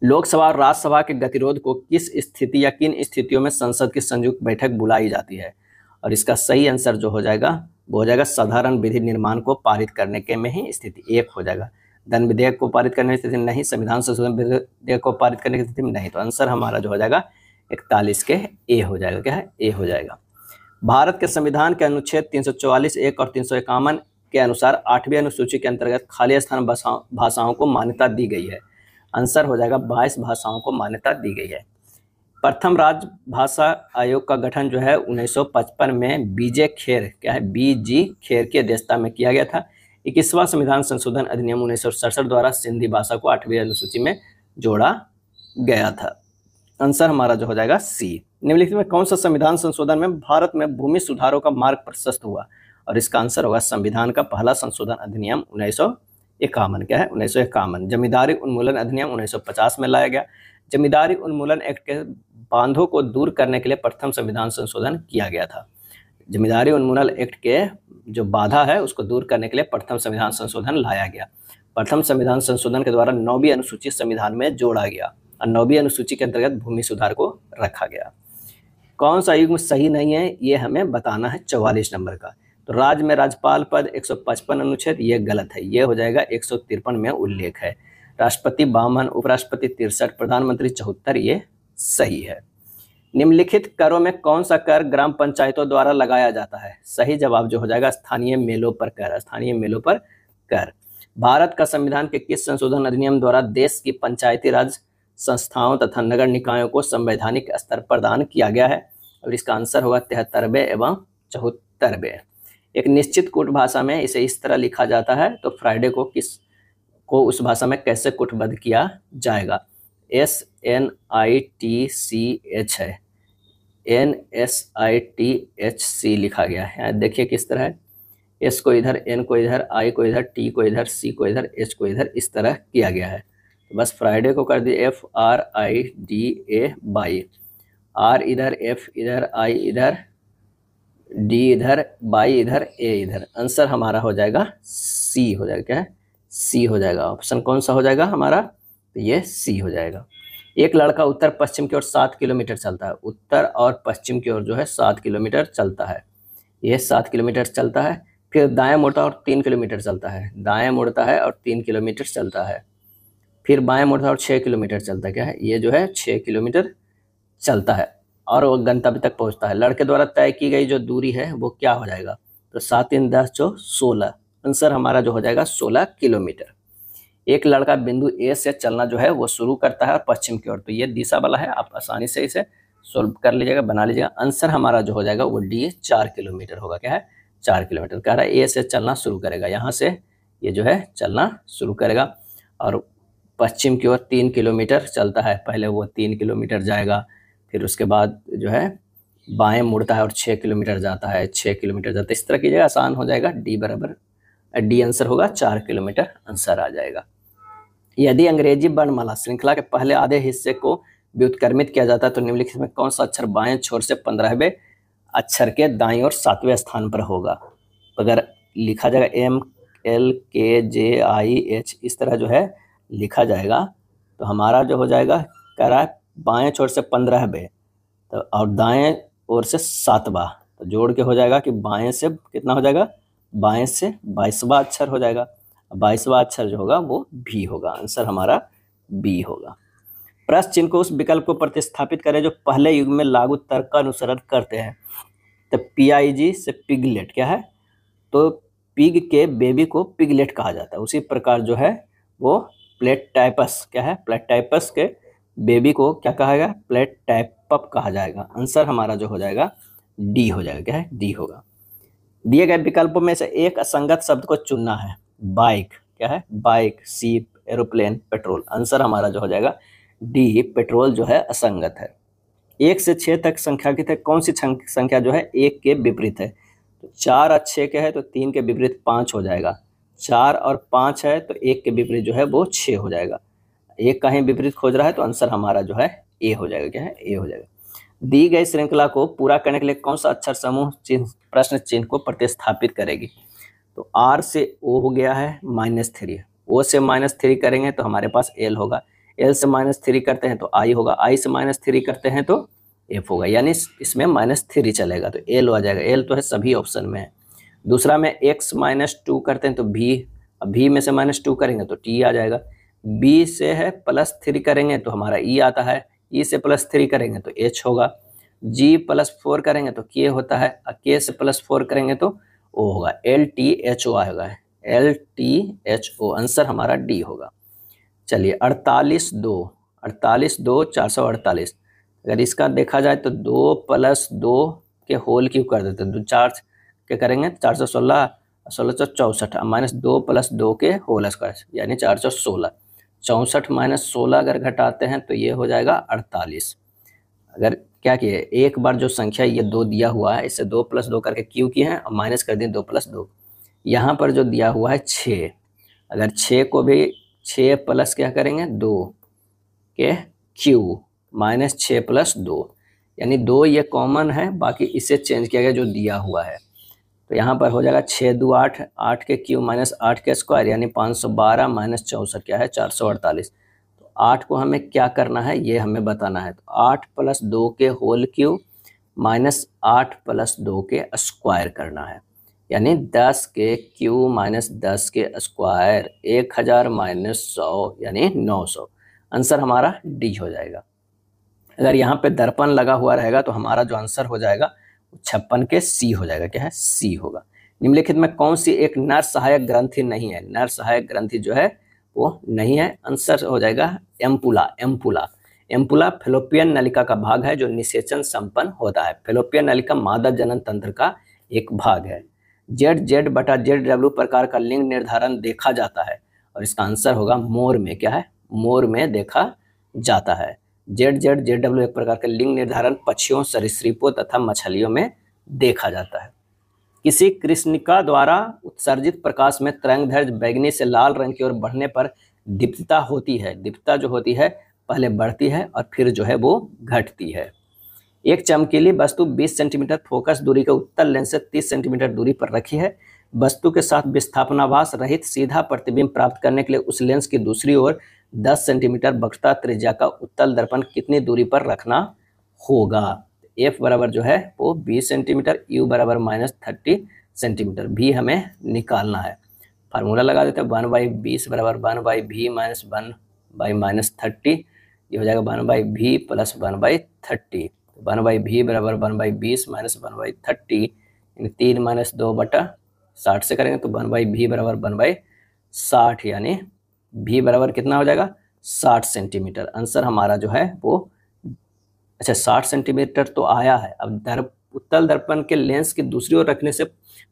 लोकसभा और राज्यसभा के गतिरोध को किस स्थिति या किन स्थितियों में संसद की संयुक्त बैठक बुलाई जाती है? और इसका सही आंसर जो हो जाएगा वो हो जाएगा साधारण विधि निर्माण को पारित करने के में ही स्थिति 1 हो जाएगा। धन विधेयक को पारित करने की स्थिति में नहीं, संविधान संशोधन विधेयक को पारित करने की स्थिति में नहीं। तो आंसर हमारा जो हो जाएगा 41 के ए हो जाएगा। क्या है? ए हो जाएगा। भारत के संविधान के अनुच्छेद 344(1) और 351 के अनुसार 8वीं अनुसूची के अंतर्गत खाली स्थान भाषाओं को मान्यता दी गई है। आंसर हो जाएगा 22 भाषाओं को मान्यता दी गई है। प्रथम राज्य भाषा आयोग का गठन जो है 1955 में बीजे खेर, क्या है? बीजी खेर की अध्यक्षता में किया गया था। 21वां संविधान संशोधन अधिनियम 1967 द्वारा सिंधी भाषा को 8वीं अनुसूची में जोड़ा गया था। आंसर हमारा जो हो जाएगा सी। निम्नलिखित में कौन सा संविधान संशोधन में भारत में भूमि सुधारों का मार्ग प्रशस्त हुआ? और इसका आंसर होगा संविधान का पहला संशोधन अधिनियम 1951। क्या है? 1951। जमींदारी उन्मूलन अधिनियम 1950 में लाया गया। जमींदारी उन्मूलन एक्ट के बांधों को दूर करने के लिए प्रथम संविधान संशोधन किया गया था। जमींदारी उन्मूलन एक्ट के जो बाधा है उसको दूर करने के लिए प्रथम संविधान संशोधन लाया गया। प्रथम संविधान संशोधन के द्वारा 9वीं अनुसूची संविधान में जोड़ा गया और 9वीं अनुसूची के अंतर्गत भूमि सुधार को रखा गया। कौन सा युग्म सही नहीं है ये हमें बताना है 44 नंबर का। तो राज्य में राज्यपाल पद 155 अनुच्छेद, ये गलत है, ये हो जाएगा 153 में उल्लेख है। राष्ट्रपति 52, उपराष्ट्रपति 63, प्रधानमंत्री 74, ये सही है। निम्नलिखित करों में कौन सा कर ग्राम पंचायतों द्वारा लगाया जाता है? सही जवाब जो हो जाएगा स्थानीय मेलों पर कर, स्थानीय मेलों पर कर। भारत का संविधान के किस संशोधन अधिनियम द्वारा देश की पंचायती राज संस्थाओं तथा नगर निकायों को संवैधानिक स्तर प्रदान किया गया है? और इसका आंसर होगा 73वें एवं 74वें। एक निश्चित कूट भाषा में इसे इस तरह लिखा जाता है, तो फ्राइडे को उस भाषा में कैसे कूटबद्ध किया जाएगा? SNITCH है, NSITHC लिखा गया है। देखिए किस तरह है, S को इधर, N को इधर, I को इधर, T को इधर, C को इधर, H को इधर, इस तरह किया गया है। तो बस फ्राइडे को कर दिए FRIDA बाई, R इधर, F इधर, I इधर, D इधर, बाई इधर, A इधर। आंसर हमारा हो जाएगा C हो जाएगा। क्या है? C हो जाएगा। ऑप्शन कौन सा हो जाएगा हमारा? तो ये C हो जाएगा। एक लड़का उत्तर पश्चिम की ओर 7 किलोमीटर चलता है। उत्तर और पश्चिम की ओर जो है 7 किलोमीटर चलता है, ये 7 किलोमीटर चलता है। फिर दाएं मुड़ता है और 3 किलोमीटर चलता है, दाएं मुड़ता है और 3 किलोमीटर चलता है। फिर बाएं मुड़ता है और 6 किलोमीटर चलता है। क्या है? ये जो है 6 किलोमीटर चलता है और वो गंतव्य तक पहुंचता है। लड़के द्वारा तय की गई जो दूरी है वो क्या हो जाएगा? तो 7 3 10 जो 16। आंसर हमारा जो हो जाएगा 16 किलोमीटर। एक लड़का बिंदु ए से चलना जो है वो शुरू करता है और पश्चिम की ओर, तो ये दिशा वाला है, आप आसानी से इसे सोल्व कर लीजिएगा, बना लीजिएगा। आंसर हमारा जो हो जाएगा वो डी 4 किलोमीटर होगा। क्या है? 4 किलोमीटर। कह रहा है ए से चलना शुरू करेगा, यहाँ से ये जो है चलना शुरू करेगा और पश्चिम की ओर 3 किलोमीटर चलता है। पहले वो 3 किलोमीटर जाएगा, फिर उसके बाद जो है बाएं मुड़ता है और 6 किलोमीटर जाता है, 6 किलोमीटर जाता है। इस तरह कीजिएगा, आसान हो जाएगा। डी बराबर, डी आंसर होगा 4 किलोमीटर, आंसर आ जाएगा। यदि अंग्रेजी वर्णमाला श्रृंखला के पहले आधे हिस्से को व्युत्क्रमित किया जाता है तो निम्नलिखित में कौन सा अक्षर बाएं छोर से 15वें अक्षर के दाईं और 7वें स्थान पर होगा। तो अगर लिखा जाएगा MLKJIH इस तरह जो है लिखा जाएगा तो हमारा जो हो जाएगा कह रहा है बाएं छोर से 15वें तो और दाएं ओर से 7वां, तो जोड़ के हो जाएगा कि बाएं से कितना हो जाएगा, बाएं से 22वां अक्षर हो जाएगा। 22वां अक्षर जो होगा वो B होगा। आंसर हमारा B होगा। प्रश्न चिन्ह को उस विकल्प को प्रतिस्थापित करें जो पहले युग में लागू तर्क का अनुसरण करते हैं। तो PIG से पिगलेट क्या है, तो पिग के बेबी को पिगलेट कहा जाता है। उसी प्रकार जो है वो प्लेटाइपस क्या है, प्लेटाइपस के बेबी को क्या कहा जाएगा, प्लेटाइपप कहा जाएगा। आंसर हमारा जो हो जाएगा D हो जाएगा। क्या है, D होगा। दिए गए विकल्पों में से एक असंगत शब्द को चुनना है। बाइक क्या है, बाइक, सीप, एरोप्लेन, पेट्रोल। आंसर हमारा जो हो जाएगा D, पेट्रोल जो है असंगत है। 1 से 6 तक संख्याकित है, कौन सी संख्या जो है 1 के विपरीत है। तो 4 और 6 के है तो 3 के विपरीत 5 हो जाएगा। 4 और 5 है तो 1 के विपरीत जो है वो 6 हो जाएगा। 1 का ही विपरीत खोज रहा है तो आंसर हमारा जो है A हो जाएगा। क्या है, A हो जाएगा। दी गई श्रृंखला को पूरा करने के लिए कौन सा अक्षर समूह चिन्ह प्रश्न चिन्ह को प्रतिस्थापित करेगी। तो R से O हो गया है -3, O से -3 करेंगे तो हमारे पास L होगा, L से -3 करते हैं तो I होगा, I से -3 करते हैं तो F होगा, यानी इसमें -3 चलेगा तो L आ जाएगा। L तो है सभी ऑप्शन में है। दूसरा में X -2 करते हैं तो V, अब V में से -2 करेंगे तो T आ जाएगा। B से है +3 करेंगे तो हमारा E आता है, E से +3 करेंगे तो H होगा। G +4 करेंगे तो K होता है, K से +4 करेंगे तो O होगा। LTHO आएगा, LTHO। आंसर हमारा D होगा। चलिए 48 2 448, अगर इसका देखा जाए तो 2 + 2 के होल क्यूब कर देते हैं, 4 के करेंगे 416, 1664 -2 + 2 के होल स्क्वायर यानी 416। 64 - 16 अगर घटाते हैं तो ये हो जाएगा 48। अगर क्या किए, एक बार जो संख्या ये 2 दिया हुआ है इसे 2 + 2 करके क्यू किए हैं और माइनस कर दिए 2 + 2। यहाँ पर जो दिया हुआ है 6, अगर 6 को भी 6 प्लस क्या करेंगे 2 के क्यू -6 + 2 यानी 2 ये कॉमन है, बाकी इसे चेंज किया गया जो दिया हुआ है। तो यहाँ पर हो जाएगा 6 2 8, 8 के क्यू -8 के स्क्वायर यानी 512 - 64 क्या है 448। तो 8 को हमें क्या करना है ये हमें बताना है। तो 8 + 2 के होल क्यू -8 + 2 के स्क्वायर करना है, यानी 10 के क्यू -10 के स्क्वायर 1000 - 100 यानी 900। आंसर हमारा डी हो जाएगा। अगर यहाँ पे दर्पण लगा हुआ रहेगा तो हमारा जो आंसर हो जाएगा 56 के सी हो जाएगा। क्या है, सी होगा। निम्नलिखित में कौन सी एक नर सहायक ग्रंथि नहीं है। नर सहायक ग्रंथि जो है वो नहीं है। आंसर हो जाएगा एम्पुला। एम्पुला एम्पुला फेलोपियन नलिका का भाग है जो निषेचन संपन्न होता है। फेलोपियन नलिका मादा जनन तंत्र का एक भाग है। ZZ/ZW प्रकार का लिंग निर्धारण देखा जाता है और इसका आंसर होगा मोर में। क्या है, मोर में देखा जाता है। ZZ/ZW एक प्रकार का लिंग निर्धारण पक्षियों, सरीसृपों तथा मछलियों में देखा जाता है। किसी कृष्णिका द्वारा उत्सर्जित प्रकाश में तरंगदैर्घ्य बैगनी से लाल रंग की ओर बढ़ने पर दीप्तता होती है। दीप्तता जो होती है पहले बढ़ती है और फिर जो है वो घटती है। एक चमकीली वस्तु 20 सेंटीमीटर फोकस दूरी के उत्तल लेंस से 30 सेंटीमीटर दूरी पर रखी है। वस्तु के साथ विस्थापनाभास रहित सीधा प्रतिबिंब प्राप्त करने के लिए उस लेंस की दूसरी ओर 10 सेंटीमीटर वक्रता त्रिज्या का उत्तल दर्पण कितनी दूरी पर रखना होगा। F बराबर जो है वो 20 सेंटीमीटर, U बराबर -30 सेंटीमीटर। भी हमें निकालना है। फार्मूला लगा देते हैं 1/20 बराबर 1/v - 1/-30। ये हो जाएगा 1/v + 1/30। 1/v बराबर 1/20 - 1/30 यानी 3 - 2/60 से करेंगे तो 1/v बराबर 1/60 यानी v बराबर कितना हो जाएगा 60 सेंटीमीटर। आंसर हमारा जो है वो 60 सेंटीमीटर तो आया है। अब उत्तल दर्पण के लेंस की दूसरी ओर रखने से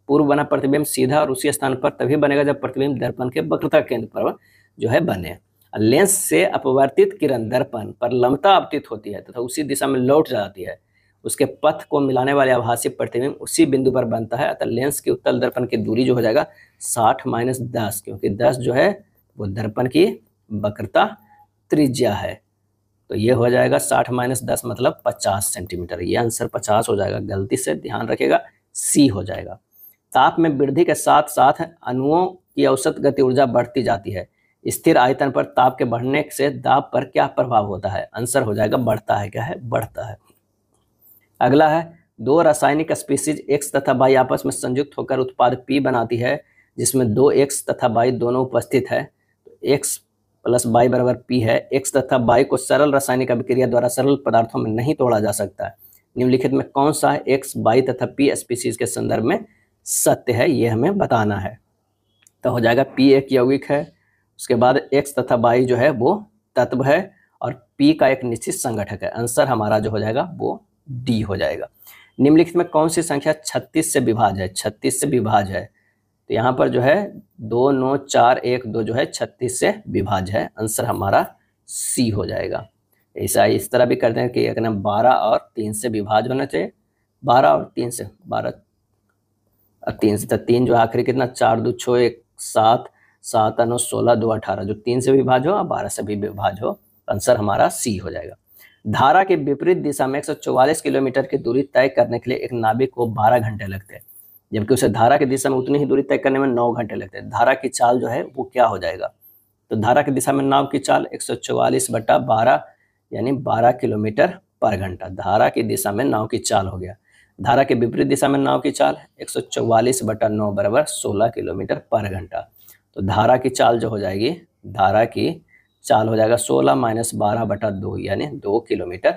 पूर्व बना प्रतिबिंब सीधा और उसी स्थान पर तभी बनेगा जब प्रतिबिंब दर्पण के वक्रता केंद्र पर जो है बने। लेंस से अपवर्तित किरण दर्पण पर लंबता आपतित होती है तथा उसी दिशा में लौट जाती है। उसके पथ को मिलाने वाले आभासी प्रतिबिंब उसी बिंदु पर बनता है। अतः लेंस की उत्तल दर्पण की दूरी जो हो जाएगा 60 - 10, क्योंकि 10 जो है वो दर्पण की वक्रता त्रिज्या है। तो ये हो जाएगा 60 - 10 मतलब 50 सेंटीमीटर। ये आंसर 50 हो जाएगा, गलती से ध्यान रखिएगा, सी हो जाएगा। ताप में वृद्धि के साथ साथ अणुओं की औसत गति ऊर्जा बढ़ती जाती है। स्थिर आयतन पर ताप के बढ़ने से दाब पर क्या प्रभाव होता है? आंसर हो जाएगा बढ़ता है। क्या है? बढ़ता है। अगला है, दो रासायनिक स्पीसीज एक्स तथा वाई आपस में संयुक्त होकर उत्पाद पी बनाती है, जिसमें दो एक्स तथा वाई दोनों उपस्थित है। तो एक्स प्लस वाई बराबर पी है। एक्स तथा वाई को सरल रासायनिक अभिक्रिया द्वारा सरल पदार्थों में नहीं तोड़ा जा सकता है। निम्नलिखित में कौन सा एक्स, वाई तथा पी स्पीसीज के संदर्भ में सत्य है, ये हमें बताना है। तो हो जाएगा पी एक यौगिक है, उसके बाद एक्स तथा वाई जो है वो तत्व है, और पी का एक निश्चित संगठक है। आंसर हमारा जो हो जाएगा वो डी हो जाएगा। निम्नलिखित में कौन सी संख्या 36 से विभाज्य है? 36 से विभाज्य है, तो यहाँ पर जो है 2, 9, 4, 1, 2 जो है 36 से विभाज्य है। आंसर हमारा सी हो जाएगा। ऐसा इस तरह भी करते हैं कि एक ना 12 और 3 से विभाज्य होना चाहिए। 12 और 3 से, 12 और 3 से, तो 3 जो आखिरी कितना, 4, 2, 6, 1, 7, 7, 9, 16, 2, 18, जो 3 से विभाज्य हो और 12 से भी विभाज्य हो। आंसर हमारा सी हो जाएगा। धारा के विपरीत दिशा में 144 किलोमीटर की दूरी तय करने के लिए एक नाविक को 12 घंटे लगते हैं, जबकि उसे धारा की दिशा में उतनी ही दूरी तय करने में 9 घंटे लगते हैं। धारा की चाल जो है वो क्या हो जाएगा? तो धारा की दिशा में नाव की चाल 144/12 यानी 12 किलोमीटर पर घंटा। धारा की दिशा में नाव की चाल हो गया। धारा के विपरीत दिशा में नाव की चाल 144/9 बराबर 16 किलोमीटर पर घंटा। तो धारा की चाल जो हो जाएगी, धारा की चाल हो जाएगा 16 - 12/2 यानी 2 किलोमीटर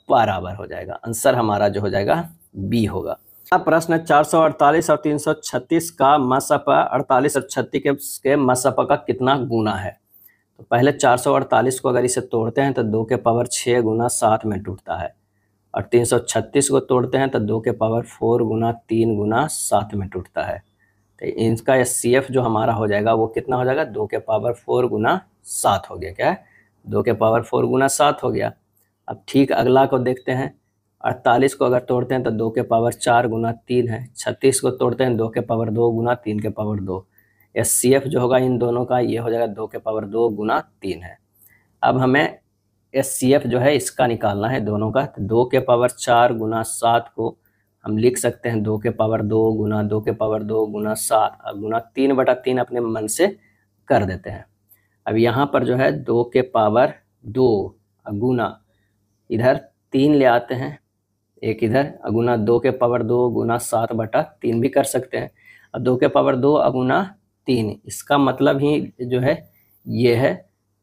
बराबर हो जाएगा। आंसर हमारा जो हो जाएगा बी होगा। प्रश्न 448 और 336 का मसपा 48 और 36 के मसपा का कितना गुना है? तो पहले 448 को अगर इसे तोड़ते हैं तो 2 के पावर 6 गुना 7 में टूटता है, और 336 को तोड़ते हैं तो 2 के पावर 4 गुना 3 गुना 7 में टूटता है। तो इनका एचसीएफ जो हमारा हो जाएगा वो कितना हो जाएगा? 2 के पावर 4 गुना 7 हो गया। क्या है? 2 के पावर 4 गुना 7 हो गया। अब ठीक अगला को देखते हैं। 48 को अगर तोड़ते हैं तो 2 के पावर 4 गुना 3 है। 36 को तोड़ते हैं 2 के पावर 2 गुना 3 के पावर 2। एचसीएफ जो होगा इन दोनों का ये हो जाएगा 2 के पावर 2 गुना 3 है। अब हमें एचसीएफ जो है इसका निकालना है दोनों का। तो 2 के पावर 4 गुना 7 को हम लिख सकते हैं 2 के पावर 2 गुना 2 के पावर 2 गुना 7 गुना 3/3 अपने मन से कर देते हैं। अब यहाँ पर जो है 2 के पावर 2 गुना इधर 3 ले आते हैं, एक इधर गुना 2 के पावर 2 गुना 7/3 भी कर सकते हैं। अब 2 के पावर 2 गुना 3, इसका मतलब ही जो है ये है,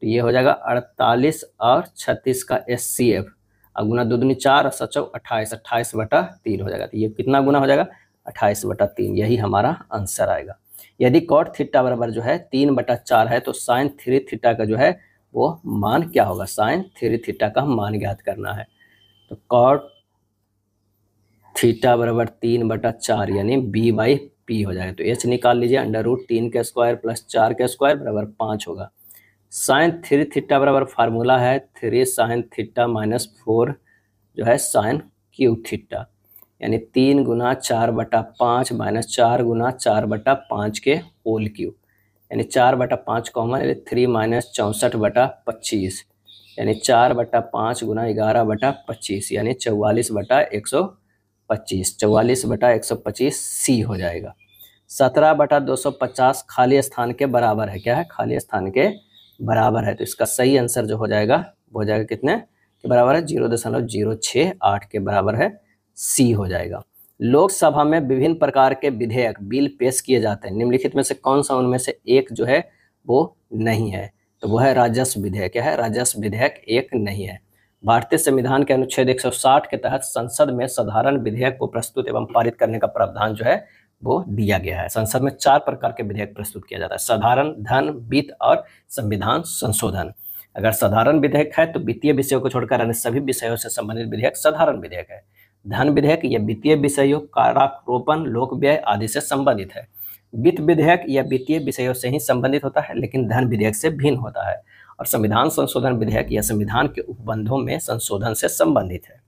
तो ये हो जाएगा 48 और 36 का एचसीएफ। अब गुना 2 दूनी 4 और 7 28, 28/3 हो जाएगा। तो ये कितना गुना हो जाएगा? 28/3। यही हमारा आंसर आएगा। यदि कॉट थीटा बराबर जो है 3/4 है तो साइन 3 थीटा का जो है वो मान क्या होगा? साइन 3 थीटा का मान ज्ञात करना है। तो कॉट थीटा बराबर 3/4 यानी b/p हो जाएगा। तो h निकाल लीजिए, √3 के स्क्वायर प्लस 4 के स्क्वायर बराबर 5 होगा। साइन 3 थीटा बराबर फार्मूला है 3 साइन थीटा माइनस 4 जो है साइन क्यू थीटा, यानी 3 गुना 4/5 माइनस 4 गुना 4/5 के होल क्यूब, यानी 4/5 कॉमन, 3 माइनस 64/25 यानी 4/5 गुना 11/25 यानी 44/125। 44/125 सी हो जाएगा। 17/250 खाली स्थान के बराबर है। क्या है? खाली स्थान के बराबर है। तो इसका सही आंसर जो हो जाएगा वो हो जाएगा कितने के बराबर है? 0.068 के बराबर है। सी हो जाएगा। लोकसभा में विभिन्न प्रकार के विधेयक बिल पेश किए जाते हैं, निम्नलिखित में से कौन सा उनमें से एक जो है वो नहीं है? तो वो है राजस्व विधेयक। क्या है? राजस्व विधेयक एक नहीं है। भारतीय संविधान के अनुच्छेद 160 के तहत संसद में साधारण विधेयक को प्रस्तुत एवं पारित करने का प्रावधान जो है वो दिया गया है। संसद में 4 प्रकार के विधेयक प्रस्तुत किया जाता है: साधारण, धन, वित्त और संविधान संशोधन। अगर साधारण विधेयक है तो वित्तीय विषयों को छोड़कर अन्य सभी विषयों से संबंधित विधेयक साधारण विधेयक है। धन विधेयक या वित्तीय विषयों, कारारोपण, लोक व्यय आदि से संबंधित है। वित्त विधेयक या वित्तीय विषयों से ही संबंधित होता है लेकिन धन विधेयक से भिन्न होता है। और संविधान संशोधन विधेयक या संविधान के उपबंधों में संशोधन से संबंधित है।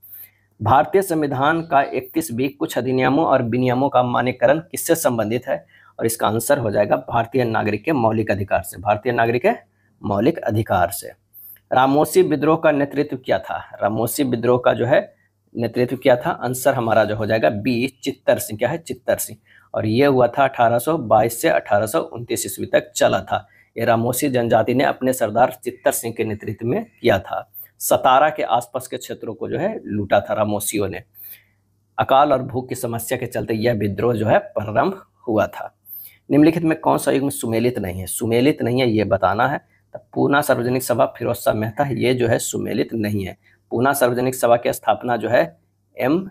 भारतीय संविधान का 31B कुछ अधिनियमों और विनियमों का मान्यकरण किससे संबंधित है? और इसका आंसर हो जाएगा भारतीय नागरिक के मौलिक अधिकार से। भारतीय नागरिक के मौलिक अधिकार से। रामोसी विद्रोह का नेतृत्व किया था? रामोसी विद्रोह का जो है नेतृत्व किया था, आंसर हमारा जो हो जाएगा बी, चित्तर सिंह। क्या है? चित्तर सिंह। और ये हुआ था 1822 से 1829 ईस्वी तक चला था। ये रामोसी जनजाति ने अपने सरदार चित्तर सिंह के नेतृत्व में किया था। सतारा के आसपास के क्षेत्रों को जो है लूटा था रामोसियों ने। अकाल और भूख की समस्या के चलते यह विद्रोह जो है प्रारंभ हुआ था। निम्नलिखित में कौन सा युग्म सुमेलित नहीं है? सुमेलित नहीं है ये बताना है। तो पूना सार्वजनिक सभा फिरोज शाह मेहता, ये जो है सुमेलित नहीं है। पूना सार्वजनिक सभा की स्थापना जो है एम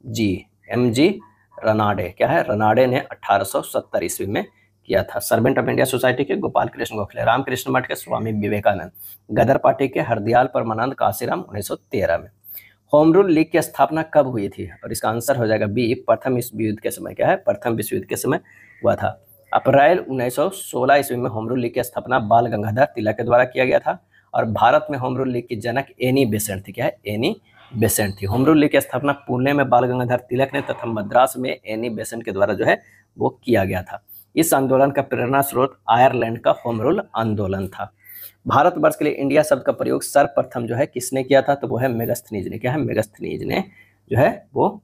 जी रनाडे, क्या है? रनाडे ने 1870 ईस्वी में किया था। सर्वेंट ऑफ इंडिया सोसाइटी के गोपाल कृष्ण गोखले, रामकृष्ण मठ के स्वामी विवेकानंद, गदर पार्टी के हरदयाल परमानंद काशीराम 1913 में। होम रूल लीग की स्थापना कब हुई थी? और इसका आंसर हो जाएगा बी, प्रथम विश्व युद्ध के समय। क्या है? प्रथम विश्व युद्ध के समय हुआ था। अप्रैल 1916 ईस्वी में होम रूल लीग की स्थापना बाल गंगाधर तिलक के द्वारा किया गया था। और भारत में होम रूल लीग की जनक एनी बेसेंट थी। क्या है? एनी बेसेंट थी। होम रूल लीग की स्थापना पुणे में बाल गंगाधर तिलक ने तथा मद्रास में एनी बेसेंट के द्वारा जो है वो किया गया था। इस आंदोलन का प्रेरणा स्रोत आयरलैंड का होम रूल आंदोलन था। भारतवर्ष के लिए इंडिया शब्द का प्रयोग सर्वप्रथम जो है किसने किया था? तो वो है मेगास्थनीज ने। क्या है? मेगास्थनीज ने जो है वो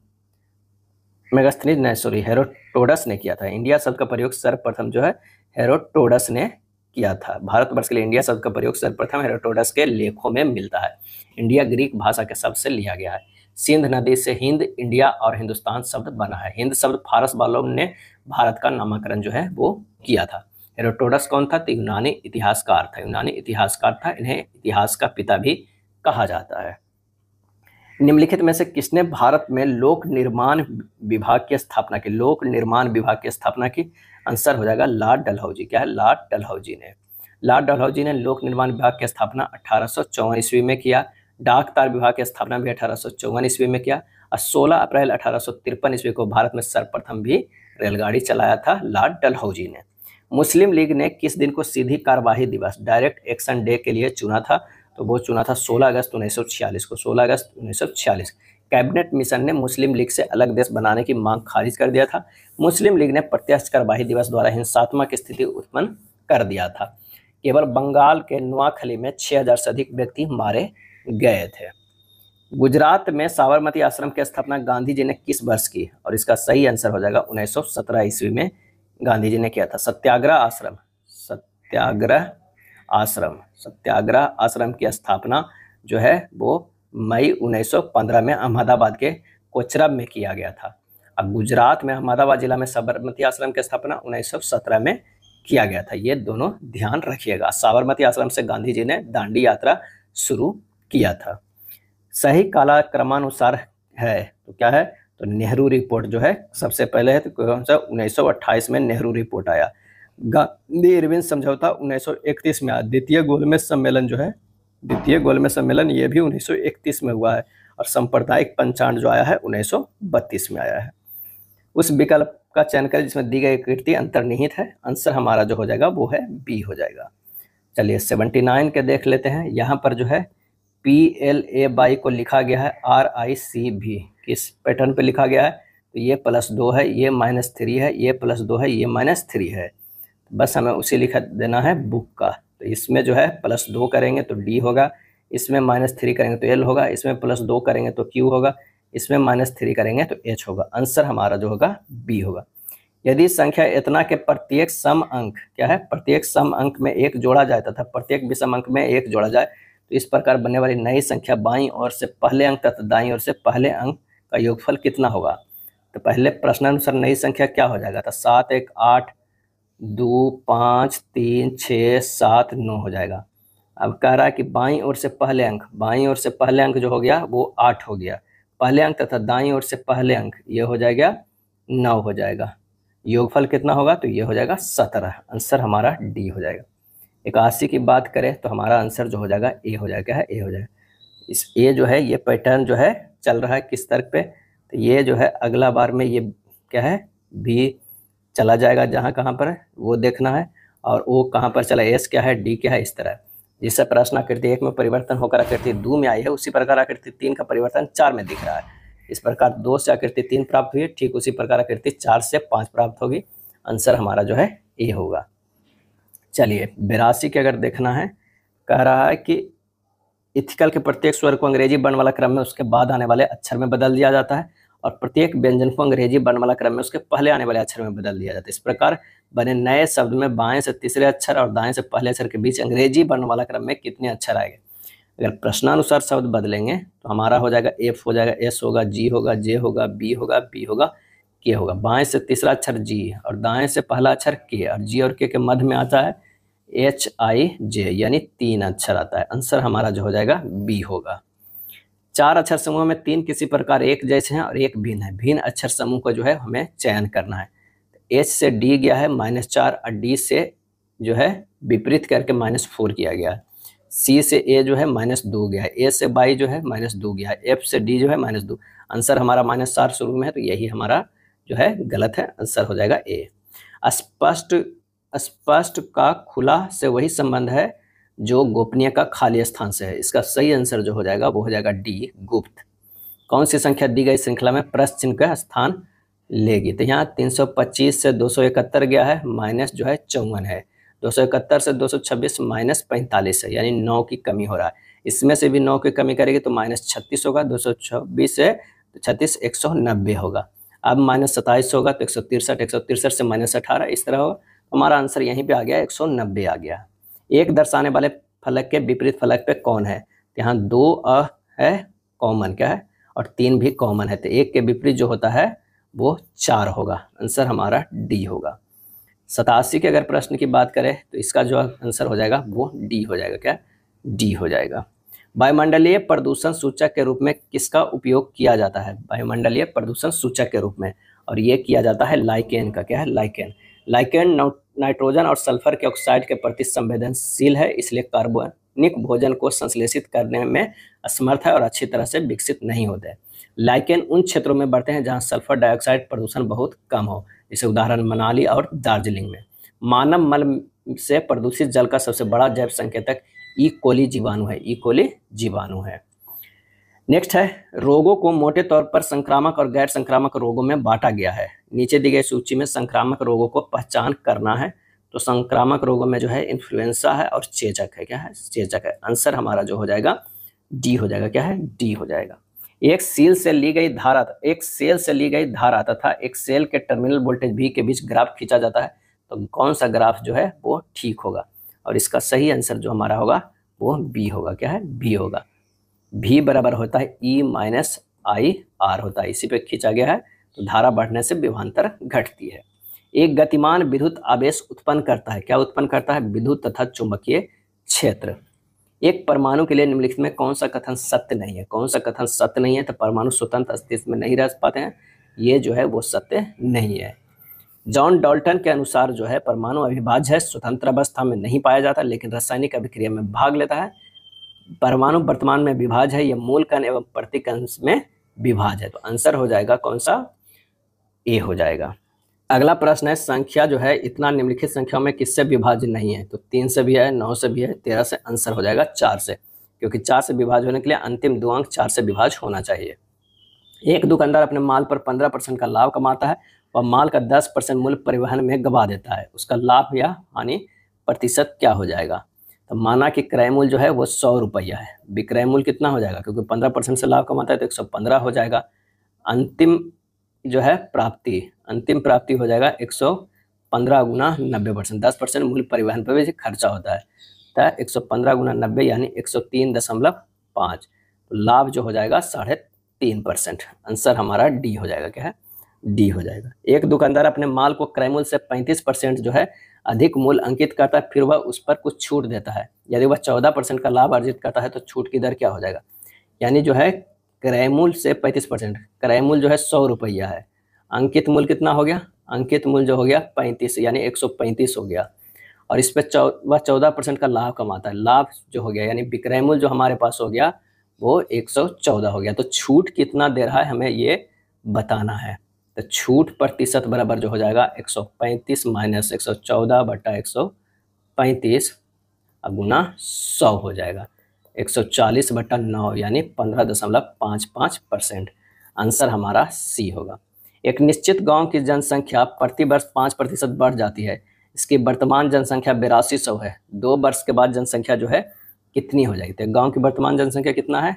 हेरोडोटस ने किया था। इंडिया शब्द का प्रयोग सर्वप्रथम जो है हेरोडोटस ने किया था। भारतवर्ष के लिए इंडिया शब्द का प्रयोग सर्वप्रथम हेरोडोटस के लेखों में मिलता है। इंडिया ग्रीक भाषा के शब्द से लिया गया है। सिंध नदी से हिंद, इंडिया और हिंदुस्तान शब्द बना है। हिंद शब्द फारस वालों ने भारत का नामकरण जो है वो किया था। हेरोडोटस कौन था? तो यूनानी इतिहासकार था। यूनानी इतिहासकार था। इन्हें इतिहास का पिता भी कहा जाता है। निम्नलिखित में से किसने भारत में लोक निर्माण विभाग की स्थापना की? लोक निर्माण विभाग की स्थापना की, आंसर हो जाएगा लॉर्ड डलहौजी। क्या है? लॉर्ड डलहौजी ने। लॉर्ड डलहौजी ने लोक निर्माण विभाग की स्थापना 1854 ईस्वी में किया। डाक तार विभाग की स्थापना भी 1854 ईस्वी में किया। और 16 अप्रैल 1853 ईस्वी को भारत में सर्वप्रथम भी रेलगाड़ी चलाया था लॉर्ड डलहौजी ने। मुस्लिम लीग ने किस दिन को सीधी कार्यवाही दिवस, डायरेक्ट एक्शन डे के लिए चुना था? तो वो चुना था 16 अगस्त 1946 को। 16 अगस्त 1946। कैबिनेट मिशन ने मुस्लिम लीग से अलग देश बनाने की मांग खारिज कर दिया था। मुस्लिम लीग ने प्रत्यक्ष कार्यवाही दिवस द्वारा हिंसात्मक स्थिति उत्पन्न कर दिया था। केवल बंगाल के नोआखली में 6000 से अधिक व्यक्ति मारे गए थे। गुजरात में साबरमती आश्रम की स्थापना गांधी जी ने किस वर्ष की? और इसका सही आंसर हो जाएगा 1917 ईस्वी में गांधी जी ने किया था। सत्याग्रह आश्रम की स्थापना जो है वो मई 1915 में अहमदाबाद के कोचरब में किया गया था। अब गुजरात में अहमदाबाद जिला में साबरमती आश्रम की स्थापना 1917 में किया गया था। ये दोनों ध्यान रखिएगा। साबरमती आश्रम से गांधी जी ने दांडी यात्रा शुरू किया था। सही कालक्रमानुसार है तो क्या है? तो नेहरू रिपोर्ट जो है सबसे पहले है। तो कौन सा? 1928 में नेहरू रिपोर्ट आया। गांधी इरविन समझौता 1931 में आया। द्वितीय गोलमेज सम्मेलन जो है, द्वितीय गोलमेज सम्मेलन ये भी 1931 में हुआ है। और सांप्रदायिक पंचांग जो आया है 1932 में आया है। उस विकल्प का चयन करें जिसमें दी गई कृति अंतर्निहित है। आंसर हमारा जो हो जाएगा वो है बी हो जाएगा। चलिए 79 के देख लेते हैं। यहाँ पर जो है PLA को लिखा गया है RICV। किस पैटर्न पे लिखा गया है? तो ये +2 है, ये -3 है, ये +2 है, ये -3 है। बस हमें उसी लिखा देना है बुक का। तो इसमें जो है +2 करेंगे तो D होगा, इसमें -3 करेंगे तो L होगा, इसमें +2 करेंगे तो Q होगा, इसमें -3 करेंगे तो H होगा। आंसर हमारा जो होगा B होगा। यदि संख्या इतना के प्रत्येक सम अंक, क्या है? प्रत्येक सम अंक में 1 जोड़ा जाए तथा प्रत्येक विषम अंक में 1 जोड़ा जाए तो इस प्रकार बनने वाली नई संख्या बाईं ओर से पहले अंक तथा दाईं ओर से पहले अंक का योगफल कितना होगा? तो पहले प्रश्नानुसार नई संख्या क्या हो जाएगा? तो 7 1 8 2 5 3 6 7 9 हो जाएगा। अब कह रहा है कि बाईं ओर से पहले अंक, बाईं ओर से पहले अंक जो हो गया वो 8 हो गया। पहले अंक तथा दाईं ओर से पहले अंक ये हो जाएगा 9 हो जाएगा। योगफल कितना होगा? तो ये हो जाएगा 17। आंसर हमारा डी हो जाएगा। 81 की बात करें तो हमारा आंसर जो हो जाएगा ए हो जाएगा। है ए हो जाएगा। इस ए जो है ये पैटर्न जो है चल रहा है किस तर्क पे? तो ये जो है अगला बार में ये क्या है? बी चला जाएगा जहाँ कहाँ पर है वो देखना है। और ओ कहाँ पर चला, एस क्या है, डी क्या है, इस तरह। जिससे प्रश्न आकृति 1 में परिवर्तन होकर आकृति 2 में आई है, उसी प्रकार आकृति 3 का परिवर्तन 4 में दिख रहा है। इस प्रकार 2 से आकृति 3 प्राप्त हुई है, ठीक उसी प्रकार आकृति 4 से 5 प्राप्त होगी। आंसर हमारा जो है ए होगा। चलिए 82 के अगर देखना है, कह रहा है कि इथिकल के प्रत्येक स्वर को अंग्रेजी वर्ण वाला क्रम में उसके बाद आने वाले अक्षर में बदल दिया जाता है और प्रत्येक व्यंजन को अंग्रेजी वर्ण वाला क्रम में उसके पहले आने वाले अक्षर में बदल दिया जाता है। इस प्रकार बने नए शब्द में बाएं से तीसरे अक्षर और दाएं से पहले अक्षर के बीच अंग्रेजी वर्ण वाला क्रम में कितने अक्षर आएंगे। अगर प्रश्नानुसार शब्द बदलेंगे तो हमारा हो जाएगा एफ हो जाएगा, एस होगा, जी होगा, जे होगा, बी होगा, बी होगा, के होगा। बाएं से तीसरा अक्षर जी और दाएं से पहला अक्षर के और जी और के मध्य में आता है एच आई जे, यानी 3 अक्षर आता है। आंसर हमारा जो हो जाएगा बी होगा। 4 अक्षर समूह में 3 किसी प्रकार एक जैसे हैं और एक भिन्न है। भिन्न अक्षर समूह को जो है हमें चयन करना है। एच से डी गया है -4 और डी से जो है विपरीत करके -4 किया गया है। सी से ए जो है -2 गया है, ए से बाई जो है -2 गया है, एफ से डी जो है -2। आंसर हमारा -4 शुरू में है तो यही हमारा जो है गलत है। आंसर हो जाएगा ए। स्पष्ट का खुला से वही संबंध है जो गोपनीय का खाली स्थान से है। इसका सही आंसर जो हो जाएगा वो हो जाएगा डी, गुप्त। कौन सी संख्या दी गई श्रृंखला में प्रश्न चिन्ह का स्थान लेगी। तो यहाँ 325 से 271 गया है, माइनस जो है 54 है। 271 से 226 -45 है, यानी 9 की कमी हो रहा है। इसमें से भी 9 की कमी करेगी तो -36 होगा। 226 से 36 190 होगा। अब -27 होगा तो 163, 163 से -18 इस तरह होगा। हमारा आंसर यहीं पे आ गया, 190 आ गया। एक दर्शाने वाले फलक के विपरीत फलक पे कौन है। यहाँ 2 है कॉमन, क्या है, और 3 भी कॉमन है, तो एक के विपरीत जो होता है वो 4 होगा। आंसर हमारा डी होगा। 87 के अगर प्रश्न की बात करें तो इसका जो आंसर हो जाएगा वो डी हो जाएगा, क्या, डी हो जाएगा। वायुमंडलीय प्रदूषण सूचक के रूप में किसका उपयोग किया जाता है। वायुमंडलीय प्रदूषण सूचक के रूप में, और ये किया जाता है लाइकेन का, क्या है, लाइकेन। लाइकेन नाइट्रोजन और सल्फर के ऑक्साइड के प्रति संवेदनशील है, इसलिए कार्बनिक भोजन को संश्लेषित करने में असमर्थ है और अच्छी तरह से विकसित नहीं होते हैं। लाइकेन उन क्षेत्रों में बढ़ते हैं जहां सल्फर डाइऑक्साइड प्रदूषण बहुत कम हो, जैसे उदाहरण मनाली और दार्जिलिंग में। मानव मल से प्रदूषित जल का सबसे बड़ा जैव संकेतक ई कोली जीवाणु है, ई कोली जीवाणु है। नेक्स्ट है, रोगों को मोटे तौर पर संक्रामक और गैर संक्रामक रोगों में बांटा गया है। नीचे दी गई सूची में संक्रामक रोगों को पहचान करना है। तो संक्रामक रोगों में जो है इन्फ्लुएंजा है और चेचक है, क्या है, चेचक है। आंसर हमारा जो हो जाएगा डी हो जाएगा, क्या है, डी हो जाएगा। एक सेल से ली गई धारा तथा एक सेल के टर्मिनल वोल्टेज V के बीच ग्राफ खींचा जाता है, तो कौन सा ग्राफ जो है वो ठीक होगा। और इसका सही आंसर जो हमारा होगा वो बी होगा, क्या है, बी होगा। V बराबर होता है E - IR होता है, इसी पे खींचा गया है। तो धारा बढ़ने से विभवांतर घटती है। एक गतिमान विद्युत आवेश उत्पन्न करता है, क्या उत्पन्न करता है, विद्युत तथा चुंबकीय क्षेत्र। एक परमाणु के लिए निम्नलिखित में कौन सा कथन सत्य नहीं है। कौन सा कथन सत्य नहीं है, तो परमाणु स्वतंत्र अस्तित्व में नहीं रह पाते हैं, ये जो है वो सत्य नहीं है। जॉन डाल्टन के अनुसार जो है परमाणु अविभाज्य है, स्वतंत्र अवस्था में नहीं पाया जाता, लेकिन रासायनिक अभिक्रिया में भाग लेता है। परमाणु वर्तमान में विभाज्य है, यह मूल कण एवं प्रतिकण में विभाज्य है। तो आंसर हो जाएगा कौन सा, ए हो जाएगा। अगला प्रश्न है, संख्या जो है इतना निम्नलिखित संख्याओं में किससे विभाज्य नहीं है। तो 3 से भी है, 9 से भी है, 13 से। आंसर हो जाएगा 4 से, क्योंकि 4 से विभाज्य होने के लिए अंतिम 2 अंक 4 से विभाज्य होना चाहिए। एक दुकानदार अपने माल पर 15% का लाभ कमाता है और माल का 10% मूल्य परिवहन में गवा देता है, उसका लाभ या हानि प्रतिशत क्या हो जाएगा। तो माना कि क्रय मूल्य जो है वो 100 रुपया है, विक्रय मूल्य कितना हो जाएगा, क्योंकि 15% से लाभ कमाता है तो 115 हो जाएगा। अंतिम जो है अंतिम प्राप्ति हो जाएगा 115 गुना 90%, 10% मूल्य परिवहन पर भी खर्चा होता है, तो 115 गुना 90 यानी 103.5। तो लाभ जो हो जाएगा 3.5%। आंसर हमारा डी हो जाएगा, क्या है, डी हो जाएगा। एक दुकानदार अपने माल को क्रय मूल्य से 35% जो है अधिक मूल्य अंकित करता है, फिर वह उस पर कुछ छूट देता है। यदि वह 14% का लाभ अर्जित करता है तो छूट की दर क्या हो जाएगा। यानी जो है क्रय मूल्य से 35%, क्रय मूल्य जो है 100 रुपया है, अंकित मूल्य कितना हो गया, अंकित मूल्य जो हो गया 35, यानी 135 हो गया। और इस पर वह 14% का लाभ कमाता है, लाभ जो हो गया यानी विक्रय मूल्य जो हमारे पास हो गया वो 114 हो गया। तो छूट कितना दे रहा है हमें ये बताना है। तो छूट प्रतिशत बराबर जो हो जाएगा 135 - 114 बटा 135 गुना 100 हो जाएगा, 140 बटा 9 यानी 15.55%। आंसर हमारा सी होगा। एक निश्चित गांव की जनसंख्या प्रति वर्ष 5% बढ़ जाती है, इसकी वर्तमान जनसंख्या 8200 है। 2 वर्ष के बाद जनसंख्या जो है कितनी हो जाएगी। तो गांव की वर्तमान जनसंख्या कितना है,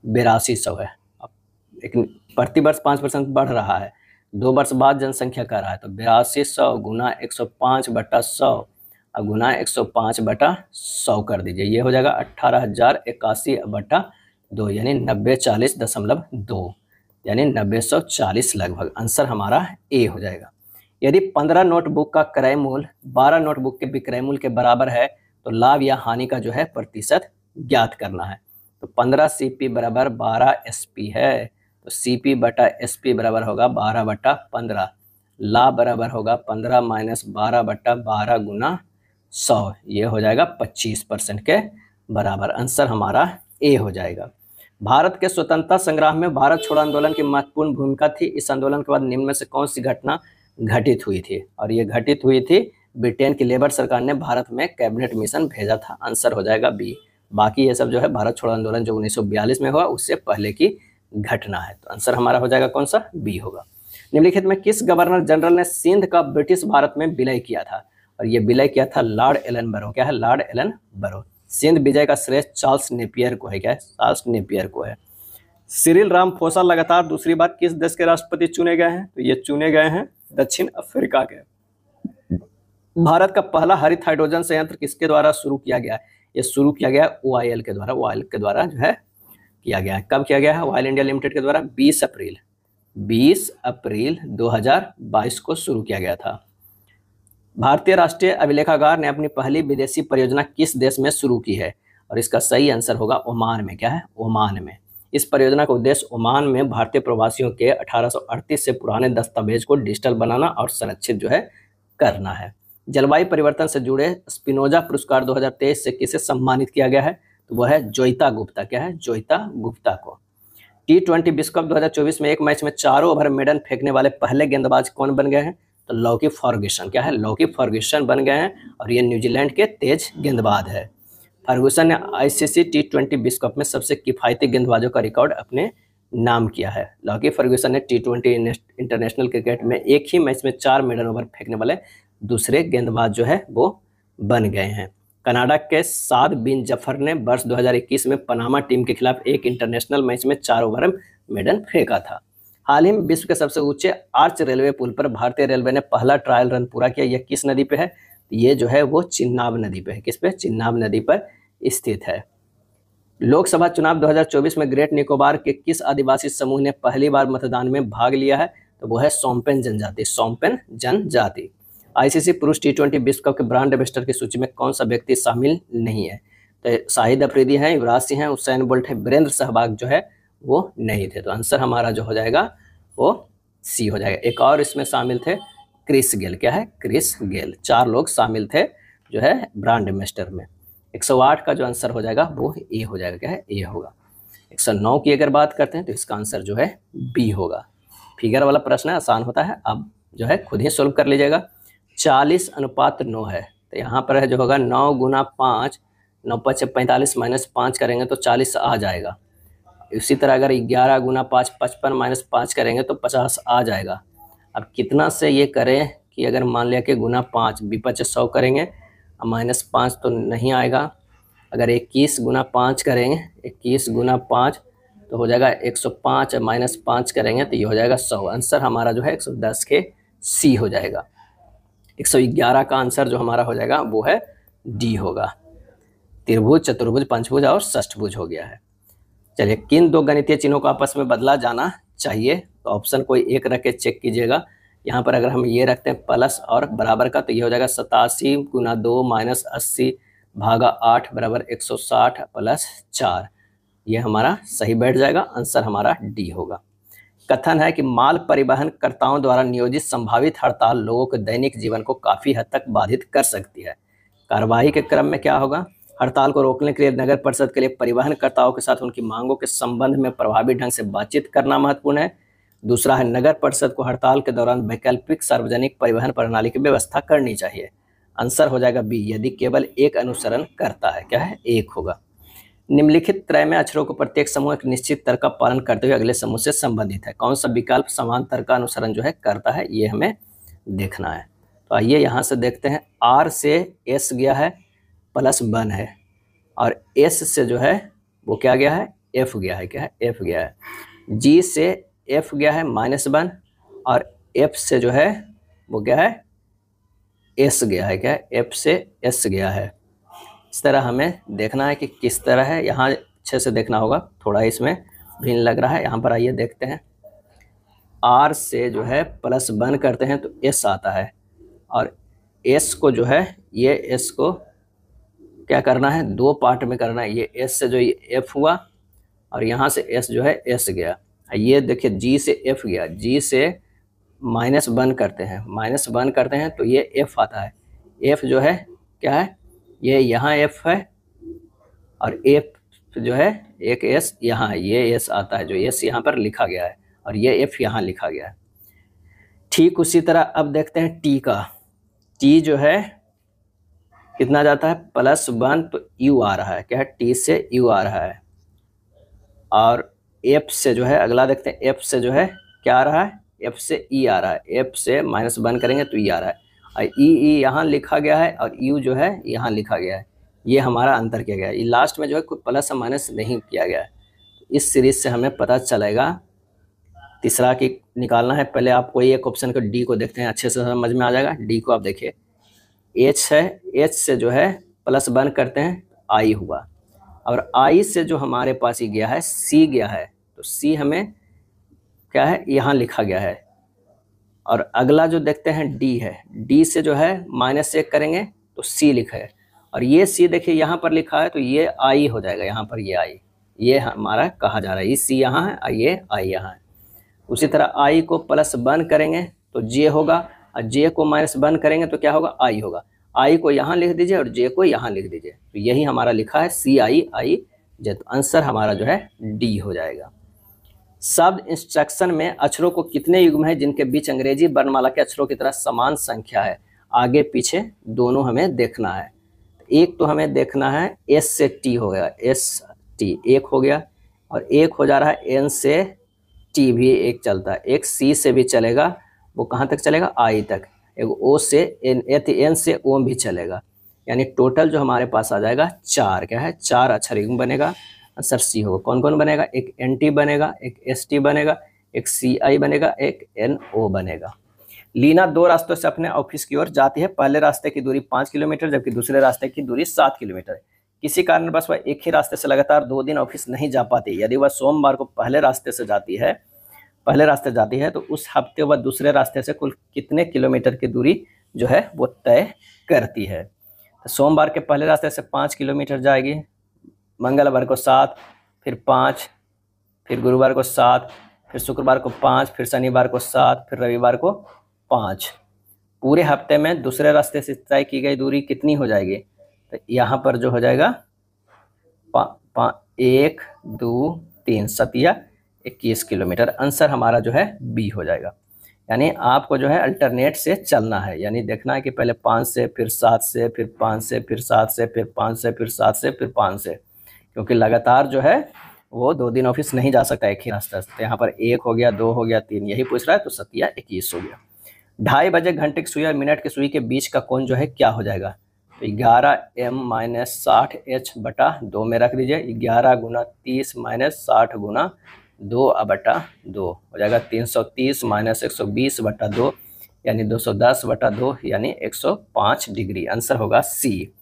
8200 है। अब एक प्रति वर्ष 5% बढ़ रहा है, 2 वर्ष बाद जनसंख्या का रहा है, तो 8200 गुना 105/100 और गुना 105/100 कर दीजिए, ये हो जाएगा 18,081/2 यानी 9040.2 यानी 940 लगभग। आंसर हमारा ए हो जाएगा। यदि 15 नोटबुक का क्रय मूल्य 12 नोटबुक के विक्रय मूल्य के बराबर है तो लाभ या हानि का जो है प्रतिशत ज्ञात करना है। तो 15 CP बराबर 12 SP है, तो CP बटा SP बराबर होगा 12/15, लाभ बराबर होगा 15 - 12/12 गुना 100, ये हो जाएगा 25% के बराबर। आंसर हमारा ए हो जाएगा। भारत के स्वतंत्रता संग्राम में भारत छोड़ो आंदोलन की महत्वपूर्ण भूमिका थी। इस आंदोलन के बाद निम्न में से कौन सी घटना घटित हुई थी, और ये घटित हुई थी ब्रिटेन की लेबर सरकार ने भारत में कैबिनेट मिशन भेजा था। आंसर हो जाएगा बी। बाकी ये सब जो है भारत छोड़ो आंदोलन जो 1942 में हुआ उससे पहले की घटना है। तो आंसर हमारा हो जाएगा कौन सा, बी होगा। निम्नलिखित में किस गवर्नर जनरल ने सिंध का ब्रिटिश भारत में विलय किया था, और ये विलय किया था लॉर्ड एलन बरो। क्या है, लॉर्ड एलन बरो। सिंध विजय का श्रेय चार्ल्स नेपियर को है। क्या है, चार्ल्स नेपियर को है। सिरिल रामाफोसा लगातार दूसरी बार किस देश के राष्ट्रपति चुने गए हैं, तो ये चुने गए हैं दक्षिण अफ्रीका के। भारत का पहला हरित हाइड्रोजन संयंत्र किसके द्वारा शुरू किया गया है, ये शुरू किया गया OIL के द्वारा। OIL के द्वारा जो है किया गया है। कब किया गया है, ऑयल इंडिया लिमिटेड के द्वारा 20 अप्रैल 2022 को शुरू किया गया था। भारतीय राष्ट्रीय अभिलेखागार ने अपनी पहली विदेशी परियोजना किस देश में शुरू की है, और इसका सही आंसर होगा ओमान में। क्या है, ओमान में। इस परियोजना का उद्देश्य ओमान में भारतीय प्रवासियों के 1838 से पुराने दस्तावेज को डिजिटल बनाना और संरक्षित जो है करना है। जलवायु परिवर्तन से जुड़े स्पिनोजा पुरस्कार 2023 से किसे सम्मानित किया गया है, तो वह है जोइता गुप्ता। क्या है, जोइता गुप्ता को। T20 विश्व कप 2024 में एक मैच में 4 ओवर मेडन फेंकने वाले पहले गेंदबाज कौन बन गए हैं, तो लॉकी फर्ग्यूसन। क्या है, लॉकी फर्ग्यूसन बन गए हैं, और ये न्यूजीलैंड के तेज गेंदबाज है। फर्ग्यूसन ने ICC T20 विश्व कप में सबसे किफायती गेंदबाजों का रिकॉर्ड अपने नाम किया है। लॉकी फर्ग्यूसन ने T20 इंटरनेशनल क्रिकेट में एक ही मैच में 4 मेडन ओवर फेंकने वाले दूसरे गेंदबाज जो है वो बन गए हैं। कनाडा के साद बिन जफर ने वर्ष 2021 में पनामा टीम के खिलाफ एक इंटरनेशनल मैच में 4 ओवर मेडन फेंका था। हाल ही में विश्व के सबसे ऊंचे आर्च रेलवे पुल पर भारतीय रेलवे ने पहला ट्रायल रन पूरा किया। यह किस नदी पे है, ये जो है वो चिन्नाब नदी पे है। किस पे, चिन्नाब नदी पर स्थित है। लोकसभा चुनाव 2024 में ग्रेट निकोबार के किस आदिवासी समूह ने पहली बार मतदान में भाग लिया है, तो वो है सोम्पेन जनजाति। सोम्पेन जनजाति। ICC पुरुष T20 विश्व कप के ब्रांड एम्बेसडर की सूची में कौन सा व्यक्ति शामिल नहीं है, तो शाहिद अफरीदी हैं, युवराज सिंह हैं, उसेन बोल्ट है, वीरेंद्र सहवाग जो है वो नहीं थे। तो आंसर हमारा जो हो जाएगा वो सी हो जाएगा। एक और इसमें शामिल थे क्रिस गेल। क्या है, क्रिस गेल। 4 लोग शामिल थे जो है ब्रांड एम्बेसडर में। 108 का जो आंसर हो जाएगा वो ए हो जाएगा। क्या है, ए होगा। 109 की अगर बात करते हैं तो इसका आंसर जो है बी होगा। फिगर वाला प्रश्न है, आसान होता है, अब जो है खुद ही सोल्व कर लीजिएगा। 40:9 है, तो यहाँ पर है जो होगा 9 गुना 5, 9 5 45 -5 करेंगे तो 40 आ जाएगा। इसी तरह अगर 11 गुना 5 55 -5 करेंगे तो 50 आ जाएगा। अब कितना से ये करें कि अगर मान लिया कि गुना 5 विपक्ष 100 करेंगे, -5 तो नहीं आएगा। अगर 21 गुना 5 करेंगे, 21 गुना 5 तो हो जाएगा 105, -5 करेंगे तो ये हो जाएगा 100। आंसर हमारा जो है 110 के सी हो जाएगा। 111 का आंसर जो हमारा हो जाएगा वो है डी होगा। त्रिभुज, चतुर्भुज, पंचभुज और षष्ठभुज हो गया है। चलिए, किन 2 गणितीय चिन्हों को आपस में बदला जाना चाहिए, तो ऑप्शन कोई एक रख के चेक कीजिएगा। यहाँ पर अगर हम ये रखते हैं प्लस और बराबर का, तो ये हो जाएगा 87 गुना 2 -80 भागा 8 बराबर 160 + 4। ये हमारा सही बैठ जाएगा। आंसर हमारा डी होगा। कथन है कि माल परिवहनकर्ताओं द्वारा नियोजित संभावित हड़ताल लोगों के दैनिक जीवन को काफ़ी हद तक बाधित कर सकती है। कार्रवाई के क्रम में क्या होगा, हड़ताल को रोकने के लिए नगर परिषद के लिए परिवहनकर्ताओं के साथ उनकी मांगों के संबंध में प्रभावी ढंग से बातचीत करना महत्वपूर्ण है। दूसरा है, नगर परिषद को हड़ताल के दौरान वैकल्पिक सार्वजनिक परिवहन प्रणाली की व्यवस्था करनी चाहिए। आंसर हो जाएगा बी, यदि केवल एक अनुसरण करता है। क्या है, एक होगा। निम्नलिखित त्रय में अक्षरों को प्रत्येक समूह एक निश्चित तर्क का पालन करते हुए अगले समूह से संबंधित है। कौन सा विकल्प समान तर्क का अनुसरण जो है करता है, ये हमें देखना है। तो आइए यहाँ से देखते हैं। आर से एस गया है, प्लस 1 है, और एस से जो है वो क्या गया है, एफ गया है, क्या है, एफ गया है। जी से एफ गया है -1 और एफ से जो है वो क्या है, एस गया है, क्या है, एफ से एस गया है। इस तरह हमें देखना है कि किस तरह है, यहाँ अच्छे से देखना होगा, थोड़ा इसमें भिन्न लग रहा है। यहाँ पर आइए देखते हैं, आर से जो है +1 करते हैं तो एस आता है, और एस को जो है, ये एस को क्या करना है, 2 पार्ट में करना है। ये एस से जो ये एफ हुआ और यहाँ से एस जो है एस गया। ये देखिए जी से एफ गया, जी से -1 करते हैं, -1 करते हैं तो ये एफ आता है। एफ जो है क्या है, ये यहाँ एफ है और एफ जो है एक एस यहाँ है, ये एस आता है, जो एस यहाँ पर लिखा गया है और ये एफ यहाँ लिखा गया है। ठीक उसी तरह अब देखते हैं टी का। टी जो है कितना जाता है, +1 तो यू आ रहा है, क्या है, टी से यू आ रहा है। और एफ से जो है अगला देखते हैं, एफ से जो है क्या आ रहा है, एफ से ई आ रहा है, एफ से -1 करेंगे तो ई आ रहा है, और ई यहाँ लिखा गया है और यू जो है यहाँ लिखा गया है। ये हमारा अंतर किया गया है, ये लास्ट में जो है कोई प्लस या माइनस नहीं किया गया है। इस सीरीज से हमें पता चलेगा। तीसरा की निकालना है, पहले आपको एक ऑप्शन को डी को देखते हैं, अच्छे से समझ में आ जाएगा। डी को आप देखिए, एच है, एच से जो है +1 करते हैं आई हुआ, और आई से जो हमारे पास ही गया है सी गया है, तो सी हमें क्या है यहाँ लिखा गया है। और अगला जो देखते हैं डी है, डी से जो है -1 करेंगे तो सी लिखा है, और ये सी देखिए यहाँ पर लिखा है तो ये आई हो जाएगा, यहाँ पर ये आई, ये हमारा कहा जा रहा है, ये सी यहाँ है और ये आई यहाँ है। उसी तरह आई को +1 करेंगे तो जे होगा, और जे को -1 करेंगे तो क्या होगा, आई होगा। आई को यहाँ लिख दीजिए और जे को यहाँ लिख दीजिए, तो यही हमारा लिखा है CI जे, तो आंसर हमारा जो है डी हो जाएगा। शब्द इंस्ट्रक्शन में अक्षरों को कितने युग्म है जिनके बीच अंग्रेजी वर्णमाला के अक्षरों की तरह समान संख्या है, आगे पीछे दोनों हमें देखना है। एक तो हमें देखना है एस से टी हो गया, एस टी एक हो गया, और एक हो जा रहा है एन से टी भी एक चलता है, एक सी से भी चलेगा, वो कहाँ तक चलेगा, आई तक, एक ओ से एन से ओ भी चलेगा, यानी टोटल जो हमारे पास आ जाएगा 4, क्या है, 4 अक्षर युग्म बनेगा। आंसर सी होगा। कौन कौन बनेगा, एक एन टी बनेगा, एक एस टी बनेगा, एक सी आई बनेगा, एक एन ओ बनेगा। लीना 2 रास्तों से अपने ऑफिस की ओर जाती है। पहले रास्ते की दूरी 5 किलोमीटर जबकि दूसरे रास्ते की दूरी 7 किलोमीटर है। किसी कारणवश वह एक ही रास्ते से लगातार 2 दिन ऑफिस नहीं जा पाती। यदि वह सोमवार को पहले रास्ते जाती है तो उस हफ्ते वह दूसरे रास्ते से कुल कितने किलोमीटर की दूरी जो है वो तय करती है। तो सोमवार के पहले रास्ते से 5 किलोमीटर जाएगी, मंगलवार को 7, फिर 5, फिर गुरुवार को 7, फिर शुक्रवार को 5, फिर शनिवार को 7, फिर रविवार को 5। पूरे हफ्ते में दूसरे रास्ते से तय की गई दूरी कितनी हो जाएगी, तो यहाँ पर जो हो जाएगा 1, 2, 3, 7 21 किलोमीटर। आंसर हमारा जो है बी हो जाएगा। यानी आपको जो है अल्टरनेट से चलना है, यानी देखना है कि पहले 5 से, फिर 7 से, फिर 5 से, फिर 7 से, फिर 5 से, फिर 7 से, फिर 5 से, क्योंकि लगातार जो है वो 2 दिन ऑफिस नहीं जा सकता एक ही रास्ते से। यहाँ पर 1 हो गया, 2 हो गया, 3 यही पूछ रहा है, तो 7 21 हो गया। 2:30 बजे घंटे की सुई और मिनट की सुई के बीच का कोण जो है क्या हो जाएगा, तो 11m - 60h/2 में रख दीजिए। 11 × 30 - 60 × 2/2 हो जाएगा 330 - 120/2 यानी 210/2 यानी 105 डिग्री। आंसर होगा सी।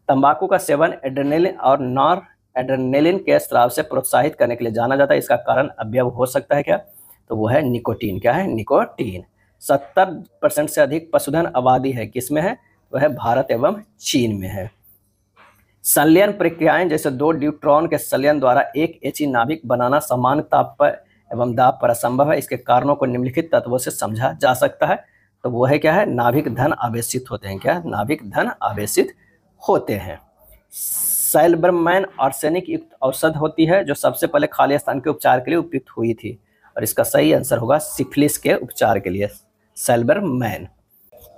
तंबाकू का सेवन एड्रेनलिन और नॉर एड्रेनलिन के स्राव से प्रोत्साहित करने के लिए जाना जाता है। इसका कारण अवयव हो सकता है क्या, तो वो है निकोटीन। क्या है, निकोटीन। 70% से अधिक पशुधन आबादी है, किसमें है, वह है भारत एवं चीन में है। संलयन प्रक्रियाएं जैसे 2 ड्यूट्रॉन के संलयन द्वारा एक एची नाभिक बनाना समान ताप पर एवं दाब पर असंभव है। इसके कारणों को निम्नलिखित तत्वों से समझा जा सकता है, तो वो है क्या है, नाभिक धन आवेशित होते हैं। क्या, नाभिक धन आवेशित होते हैं। सैलबरमैन आर्सेनिक युक्त औषध होती है जो सबसे पहले खाली स्थान के उपचार के लिए उपयुक्त हुई थी, और इसका सही आंसर होगा सिफिलिस के उपचार के लिए सैलबरमैन।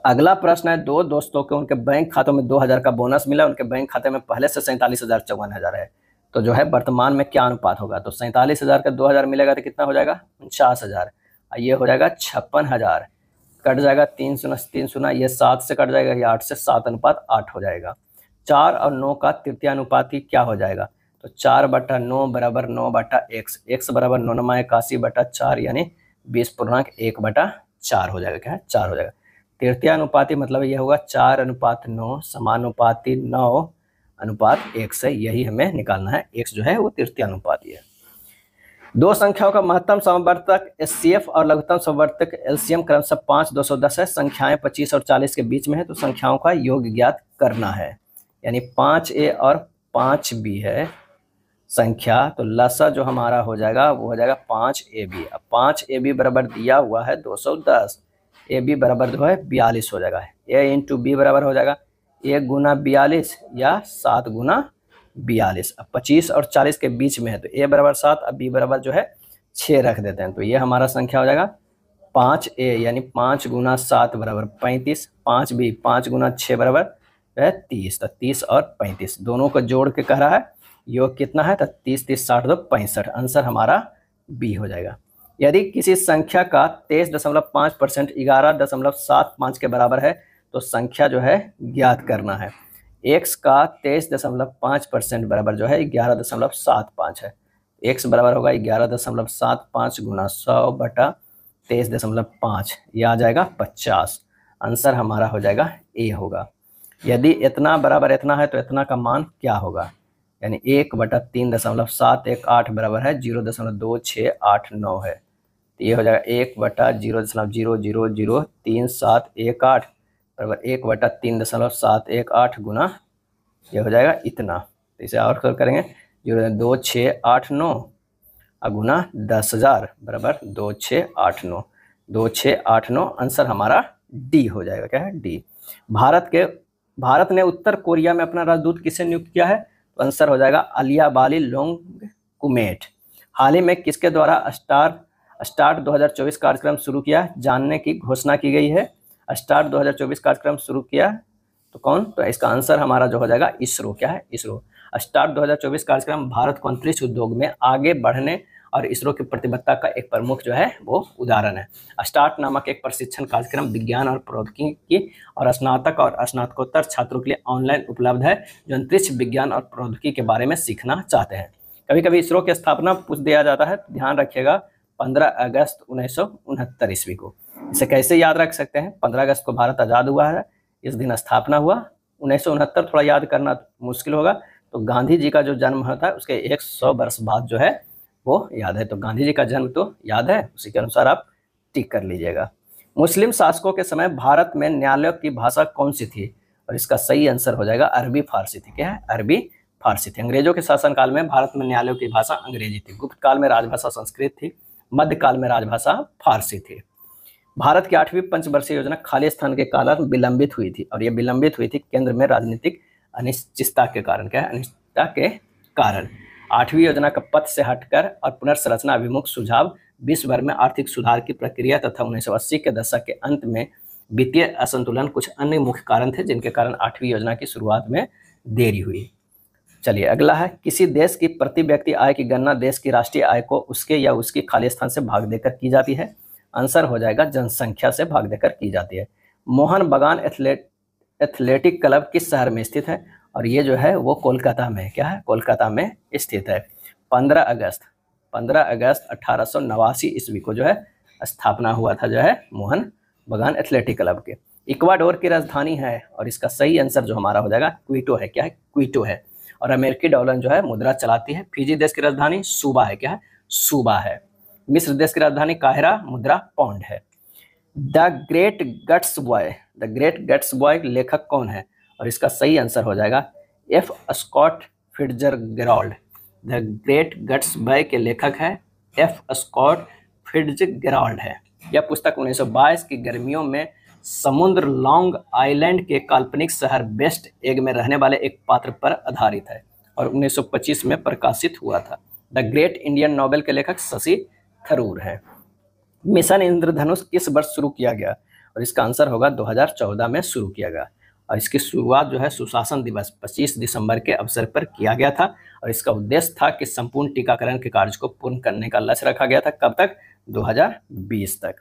अगला प्रश्न है, 2 दोस्तों के उनके बैंक खातों में 2000 का बोनस मिला। उनके बैंक खाते में पहले से 47,000 54,000 है, तो जो है वर्तमान में क्या अनुपात होगा, तो 47,000 का 2000 मिलेगा तो कितना हो जाएगा, 49,000। ये हो जाएगा 56,000, कट जाएगा 3 0 3 0, ये 7 से कट जाएगा, ये 8 से 7 अनुपात 8 हो जाएगा। 4 और 9 का तृतीयानुपाती क्या हो जाएगा? तो 4/9 बराबर 9/x, x बराबर 9×81/4 यानी 20.1/4 हो जाएगा। क्या है? 4 हो जाएगा। तृतीयानुपाती मतलब ये होगा 4:9 समानुपाती 9:1 है। यही हमें निकालना है। x जो है वो तृतीयानुपाती है। दो संख्याओं का महत्तम समवर्तक एचसीएफ और लघुत्तम समवर्तक एलसीएम क्रमशः 5, 210 है। संख्याएं 25 और 40 के बीच में है, तो संख्याओं का योग ज्ञात करना है। यानी 5a और 5b है संख्या, तो लसा जो हमारा हो जाएगा वो हो जाएगा 5ab। अब 5ab बराबर दिया हुआ है 210, ab बराबर जो है 42 हो जाएगा। a इंटू बी बराबर हो जाएगा 1 गुना 42 या 7 गुना 42। अब 25 और 40 के बीच में है, तो a बराबर 7, अब b बराबर जो है 6 रख देते हैं, तो ये हमारा संख्या हो जाएगा 5a यानी 5 गुना 7 बराबर 35, 5b 5 गुना 6 बराबर है 30। तो 30 और 35 दोनों को जोड़ के कह रहा है योग कितना है, तो 30 30 60 2 65। आंसर हमारा बी हो जाएगा। यदि किसी संख्या का 23.5% 11.75 के बराबर है, तो संख्या जो है ज्ञात करना है। x का 23.5% बराबर जो है 11.75 है। x बराबर होगा 11.75 गुना 100/23.5, यह आ जाएगा 50। आंसर हमारा हो जाएगा ए होगा। यदि इतना बराबर इतना है, तो इतना का मान क्या होगा? यानी 1/3.718 बराबर है 0.2689 है, तो ये हो जाएगा 1/0.0003718 बराबर 1/3.718 गुना ये हो जाएगा इतना। तो इसे और करेंगे 0.2689 गुना 10,000 बराबर 2689 आंसर हमारा डी हो जाएगा। क्या है? डी। भारत ने उत्तर कोरिया में अपना राजदूत किसे नियुक्त किया है? तो आंसर हो जाएगा अलियाबाली लोंगकुमेट। हाल ही में किसके द्वारा स्टार्ट 2024 कार्यक्रम शुरू किया जानने की घोषणा की गई है? स्टार्ट 2024 कार्यक्रम शुरू किया तो कौन? तो इसका आंसर हमारा जो हो जाएगा इसरो। क्या है? इसरो। स्टार्ट 2024 कार्यक्रम भारत को अंतरिक्ष उद्योग में आगे बढ़ने और इसरो की प्रतिबद्धता का एक प्रमुख जो है वो उदाहरण है। स्टार्ट नामक एक प्रशिक्षण कार्यक्रम विज्ञान और प्रौद्योगिकी और स्नातक और स्नातकोत्तर छात्रों के लिए ऑनलाइन उपलब्ध है, जो अंतरिक्ष विज्ञान और प्रौद्योगिकी के बारे में सीखना चाहते हैं। कभी कभी इसरो की स्थापना पूछ दिया जाता है, ध्यान रखिएगा 15 अगस्त 1969 ईस्वी को। इसे कैसे याद रख सकते हैं? 15 अगस्त को भारत आज़ाद हुआ है, इस दिन स्थापना हुआ। 1969 थोड़ा याद करना मुश्किल होगा, तो गांधी जी का जो जन्म होता है उसके 100 वर्ष बाद जो है वो याद है। तो गांधी जी का जन्म तो याद है, उसी के अनुसार आप टिक कर लीजिएगा। मुस्लिम शासकों के समय भारत में न्यायालयों की भाषा कौन सी थी? और इसका सही आंसर हो जाएगा अरबी फारसी थी। क्या है? अरबी फारसी थी। अंग्रेजों के शासनकाल में भारत में न्यायालयों की भाषा अंग्रेजी थी। गुप्त काल में राजभाषा संस्कृत थी। मध्यकाल में राजभाषा फारसी थी। भारत की 8वीं पंचवर्षीय योजना खालिस्तान के कारण विलंबित हुई थी, और यह विलंबित हुई थी केंद्र में राजनीतिक अनिश्चितता के कारण। क्या है? अनिश्चितता के कारण 8वीं योजना का पथ से हटकर और पुनर्संरचना अभिमुख सुझाव विश्व भर में आर्थिक सुधार की प्रक्रिया तथा 1980 के दशक के अंत में वित्तीय असंतुलन कुछ अन्य मुख्य कारण थे, जिनके कारण 8वीं योजना की शुरुआत में देरी हुई। चलिए अगला है, किसी देश की प्रति व्यक्ति आय की गणना देश की राष्ट्रीय आय को उसके या उसकी खालिस्तान से भाग देकर की जाती है। आंसर हो जाएगा जनसंख्या से भाग देकर की जाती है। मोहन बगान एथलेटिक क्लब किस शहर में स्थित है? और ये जो है वो कोलकाता में। क्या है? कोलकाता में स्थित है। 15 अगस्त 1889 ईस्वी को जो है स्थापना हुआ था जो है मोहन बगान एथलेटिक क्लब के। इक्वाडोर की राजधानी है, और इसका सही आंसर जो हमारा हो जाएगा क्विटो है। क्या है? क्विटो है। और अमेरिकी डॉलर जो है मुद्रा चलाती है। फिजी देश की राजधानी सूबा है। क्या है? सूबा है। मिस्र देश की राजधानी काहिरा, मुद्रा पौंड है। द ग्रेट गट्स बॉय लेखक कौन है? और इसका सही आंसर हो जाएगा F Scott Fitzgerald. The great Gatsby के लेखक है एफ स्कॉट फिट्जगेराल्ड है। यह पुस्तक 1922 की गर्मियों में समुद्र लॉन्ग आइलैंड के काल्पनिक शहर बेस्ट एग में रहने वाले एक पात्र पर आधारित है, और 1925 में प्रकाशित हुआ था। द ग्रेट इंडियन नॉवेल के लेखक शशि थरूर है। मिशन इंद्रधनुष किस वर्ष शुरू किया गया? और इसका आंसर होगा 2014 में शुरू किया गया, और इसकी शुरुआत जो है सुशासन दिवस 25 दिसंबर के अवसर पर किया गया था, और इसका उद्देश्य था कि संपूर्ण टीकाकरण के कार्य को पूर्ण करने का लक्ष्य रखा गया था। कब तक? 2020 तक।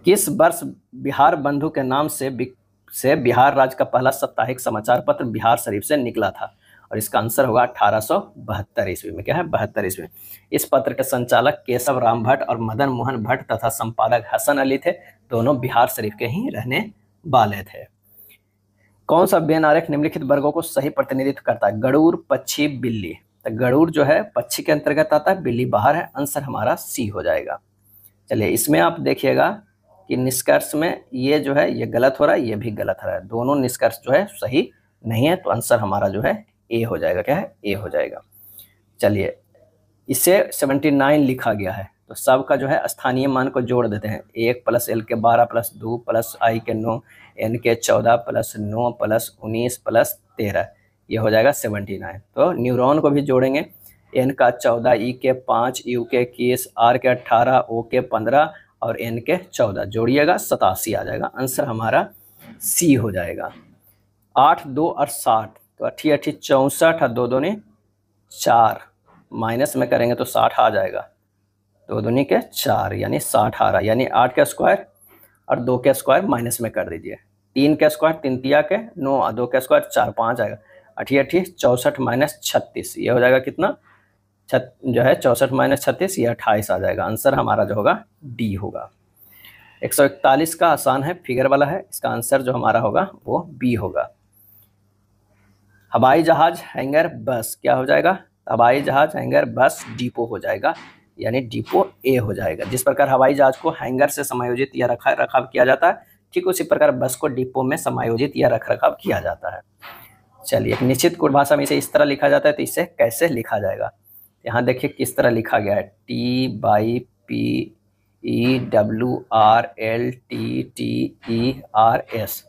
किस वर्ष बिहार बंधु के नाम से से बिहार राज्य का पहला साप्ताहिक समाचार पत्र बिहार शरीफ से निकला था? और इसका आंसर होगा 1872 ईस्वी में। क्या है? 72 ईस्वी में। इस पत्र के संचालक केशव राम भट्ट और मदन मोहन भट्ट तथा संपादक हसन अली थे। दोनों बिहार शरीफ के ही रहने वाले थे। कौन सा व्यंग्य आरेख निम्नलिखित वर्गों को सही प्रतिनिधित्व करता है? गरुड़, पक्षी, बिल्ली। तो गरुड़ जो है पक्षी के अंतर्गत आता है, बिल्ली बाहर है। आंसर हमारा सी हो जाएगा। चलिए इसमें आप देखिएगा कि निष्कर्ष में ये जो है ये गलत हो रहा है, ये भी गलत हो रहा है। दोनों निष्कर्ष जो है सही नहीं है, तो आंसर हमारा जो है ए हो जाएगा। क्या है? ए हो जाएगा। चलिए इसे 79 लिखा गया है, तो सब का जो है स्थानीय मान को जोड़ देते हैं। 1 + L के 12 + 2 + I के 9 N के 14 + 9 + 19 + 13, ये हो जाएगा 79। तो न्यूरॉन को भी जोड़ेंगे। N का 14, E के 5, U के 21, R के 18, O के 15 और N के 14 जोड़िएगा 87 आ जाएगा। आंसर हमारा सी हो जाएगा। 8, 2 और 60, तो 8 8 64 और 2 दूनी 4, माइनस में करेंगे तो 60 आ जाएगा। 2 दूनी के 4 यानी 60 आ रहा है, यानी 8 का स्क्वायर और 2 के स्क्वायर माइनस में कर दीजिए। 3 के स्क्वायर 3 तिया के 9 और 2 के स्क्वायर 4 5 आएगा। 8 8 64 - 36, ये हो जाएगा कितना? जो है 64 - 36, ये 28 आ जाएगा। आंसर हमारा जो होगा डी होगा। 141 का आसान है, फिगर वाला है, इसका आंसर जो हमारा होगा वो बी होगा। हवाई जहाज, हैंगर, बस क्या हो जाएगा? हवाई जहाज, हैंगर, बस, डिपो हो जाएगा, यानी डिपो ए हो जाएगा। जिस प्रकार हवाई जहाज को हैंगर से समायोजित या रखरखाव किया जाता है, ठीक उसी प्रकार बस को डिपो में समायोजित या रखरखाव किया जाता है। चलिए एक निश्चित कोड भाषा में इसे इस तरह लिखा जाता है, तो इसे कैसे लिखा जाएगा? यहाँ देखिए किस तरह लिखा गया है। TPEWRLTTERS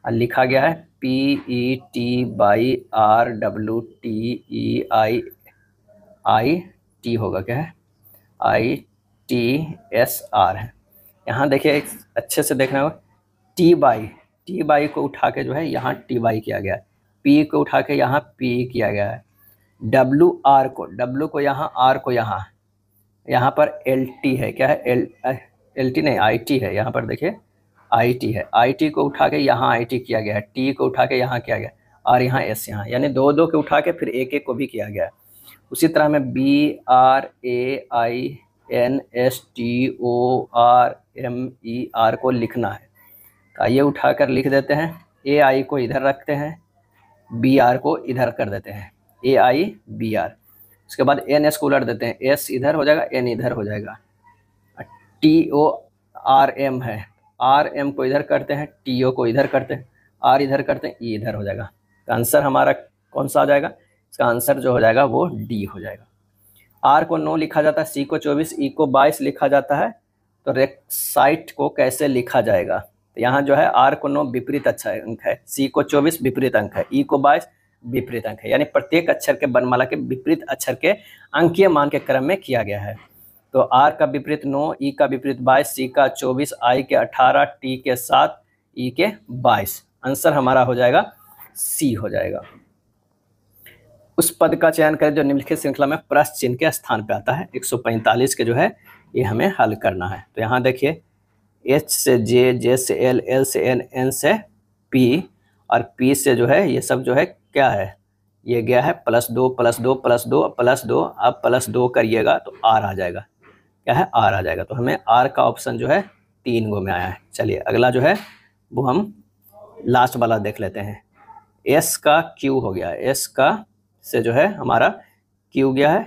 और लिखा गया है PETYRWTEIIT होगा। क्या है? ITSR है। यहाँ देखिए अच्छे से देखना होगा। टी बाई को उठा के जो है यहाँ टी बाई किया गया है, पी को उठा के यहाँ पी किया गया है। डब्लू को यहाँ, आर को यहाँ पर एल टी है। क्या है? एल टी नहीं, आई टी है। यहाँ पर देखिए आई टी है। आई टी को उठा के यहाँ आई टी किया गया है, टी को उठा के यहाँ किया गया और यहाँ एस यहाँ, यानी 2 2 के उठा के फिर एक एक को भी किया गया है। उसी तरह में BRAINSTORMER को लिखना है, तो आइए उठाकर लिख देते हैं। AI को इधर रखते हैं, BR को इधर कर देते हैं, AIBR। उसके बाद NS को उलट देते हैं, S इधर हो जाएगा, N इधर हो जाएगा। TORM है, RM को इधर करते हैं, TO को इधर करते हैं, R इधर करते हैं, E इधर हो जाएगा। तो आंसर हमारा कौन सा आ जाएगा? इसका आंसर जो हो जाएगा वो D हो जाएगा। R को 9 लिखा जाता है, C को 24, E को 22 लिखा जाता है। तो रेक्साइट को कैसे लिखा जाएगा? तो यहाँ जो है R को 9 विपरीत अंक है, C को 24 विपरीत अंक है, E को 22 विपरीत अंक है, यानी प्रत्येक अक्षर के वर्णमाला के विपरीत अक्षर के अंकीय मान के क्रम में किया गया है। तो R का विपरीत 9, E का विपरीत 22, C का 24, I के 18, T के 7, E के 22। आंसर हमारा हो जाएगा C हो जाएगा। उस पद का चयन करें जो निम्नलिखित श्रृंखला में प्रश्न चिन्ह के स्थान पे आता है। 145 के जो है ये हमें हल करना है। तो यहाँ देखिए H से J, J से L, L से N, N से P और P से जो है ये सब जो है क्या है? ये गया है +2 +2 +2 +2। अब +2 करिएगा तो R आ जाएगा। क्या है? R आ जाएगा। तो हमें R का ऑप्शन जो है 3 गो में आया है। चलिए अगला जो है वो हम लास्ट वाला देख लेते हैं। S का Q हो गया है, S का से जो है हमारा Q गया है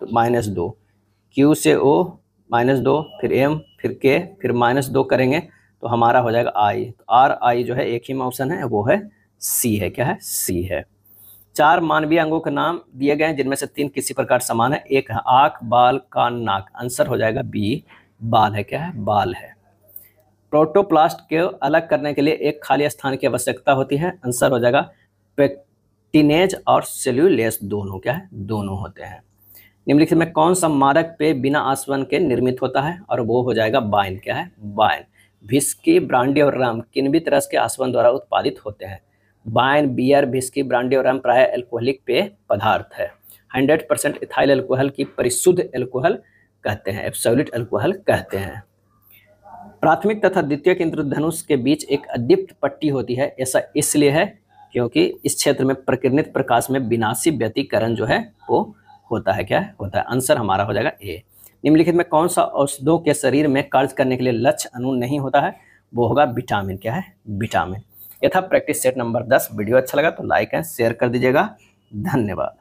तो -2, Q से O -2, फिर M, फिर K, फिर -2 करेंगे तो हमारा हो जाएगा I। तो R I जो है एक ही में ऑप्शन है, वो है C है। क्या है? C है। 4 मानवीय अंगों के नाम दिए गए हैं जिनमें से 3 किसी प्रकार समान है। एक है आँख, बाल, कान, नाक। आंसर हो जाएगा B, बाल है। क्या है? बाल है। प्रोटोप्लास्ट को अलग करने के लिए एक खाली स्थान की आवश्यकता होती है। आंसर हो जाएगा पेक्टिनेज और सेल्यूलेस, दोनों क्या है? दोनों होते हैं। निम्नलिखित में कौन सा मादक पेय बिना आसवन के निर्मित होता है? और वो हो जाएगा वाइन। क्या है? वाइन। विस्की, ब्रांडी और रम किन भी तरह के आसवन द्वारा उत्पादित होते हैं? वाइन, बियर, विस्की, ब्रांडी और रम प्राय एल्कोहलिक पेय पदार्थ है। 100% इथाइल अल्कोहल की परिशुद्ध अल्कोहल कहते हैं, एब्सोल्यूट अल्कोहल कहते हैं। प्राथमिक तथा द्वितीयक इंद्रधनुष के बीच एक अदीप्त पट्टी होती है। ऐसा इसलिए है क्योंकि इस क्षेत्र में प्रकिरणित प्रकाश में विनाशी व्यतिकरण जो है वो होता है। क्या होता है? आंसर हमारा हो जाएगा ए। निम्नलिखित में कौन सा औषधों के शरीर में कार्य करने के लिए लक्ष्य अणु नहीं होता है? वो होगा विटामिन। क्या है? विटामिन। यह था प्रैक्टिस सेट नंबर 10। वीडियो अच्छा लगा तो लाइक एंड शेयर कर दीजिएगा। धन्यवाद।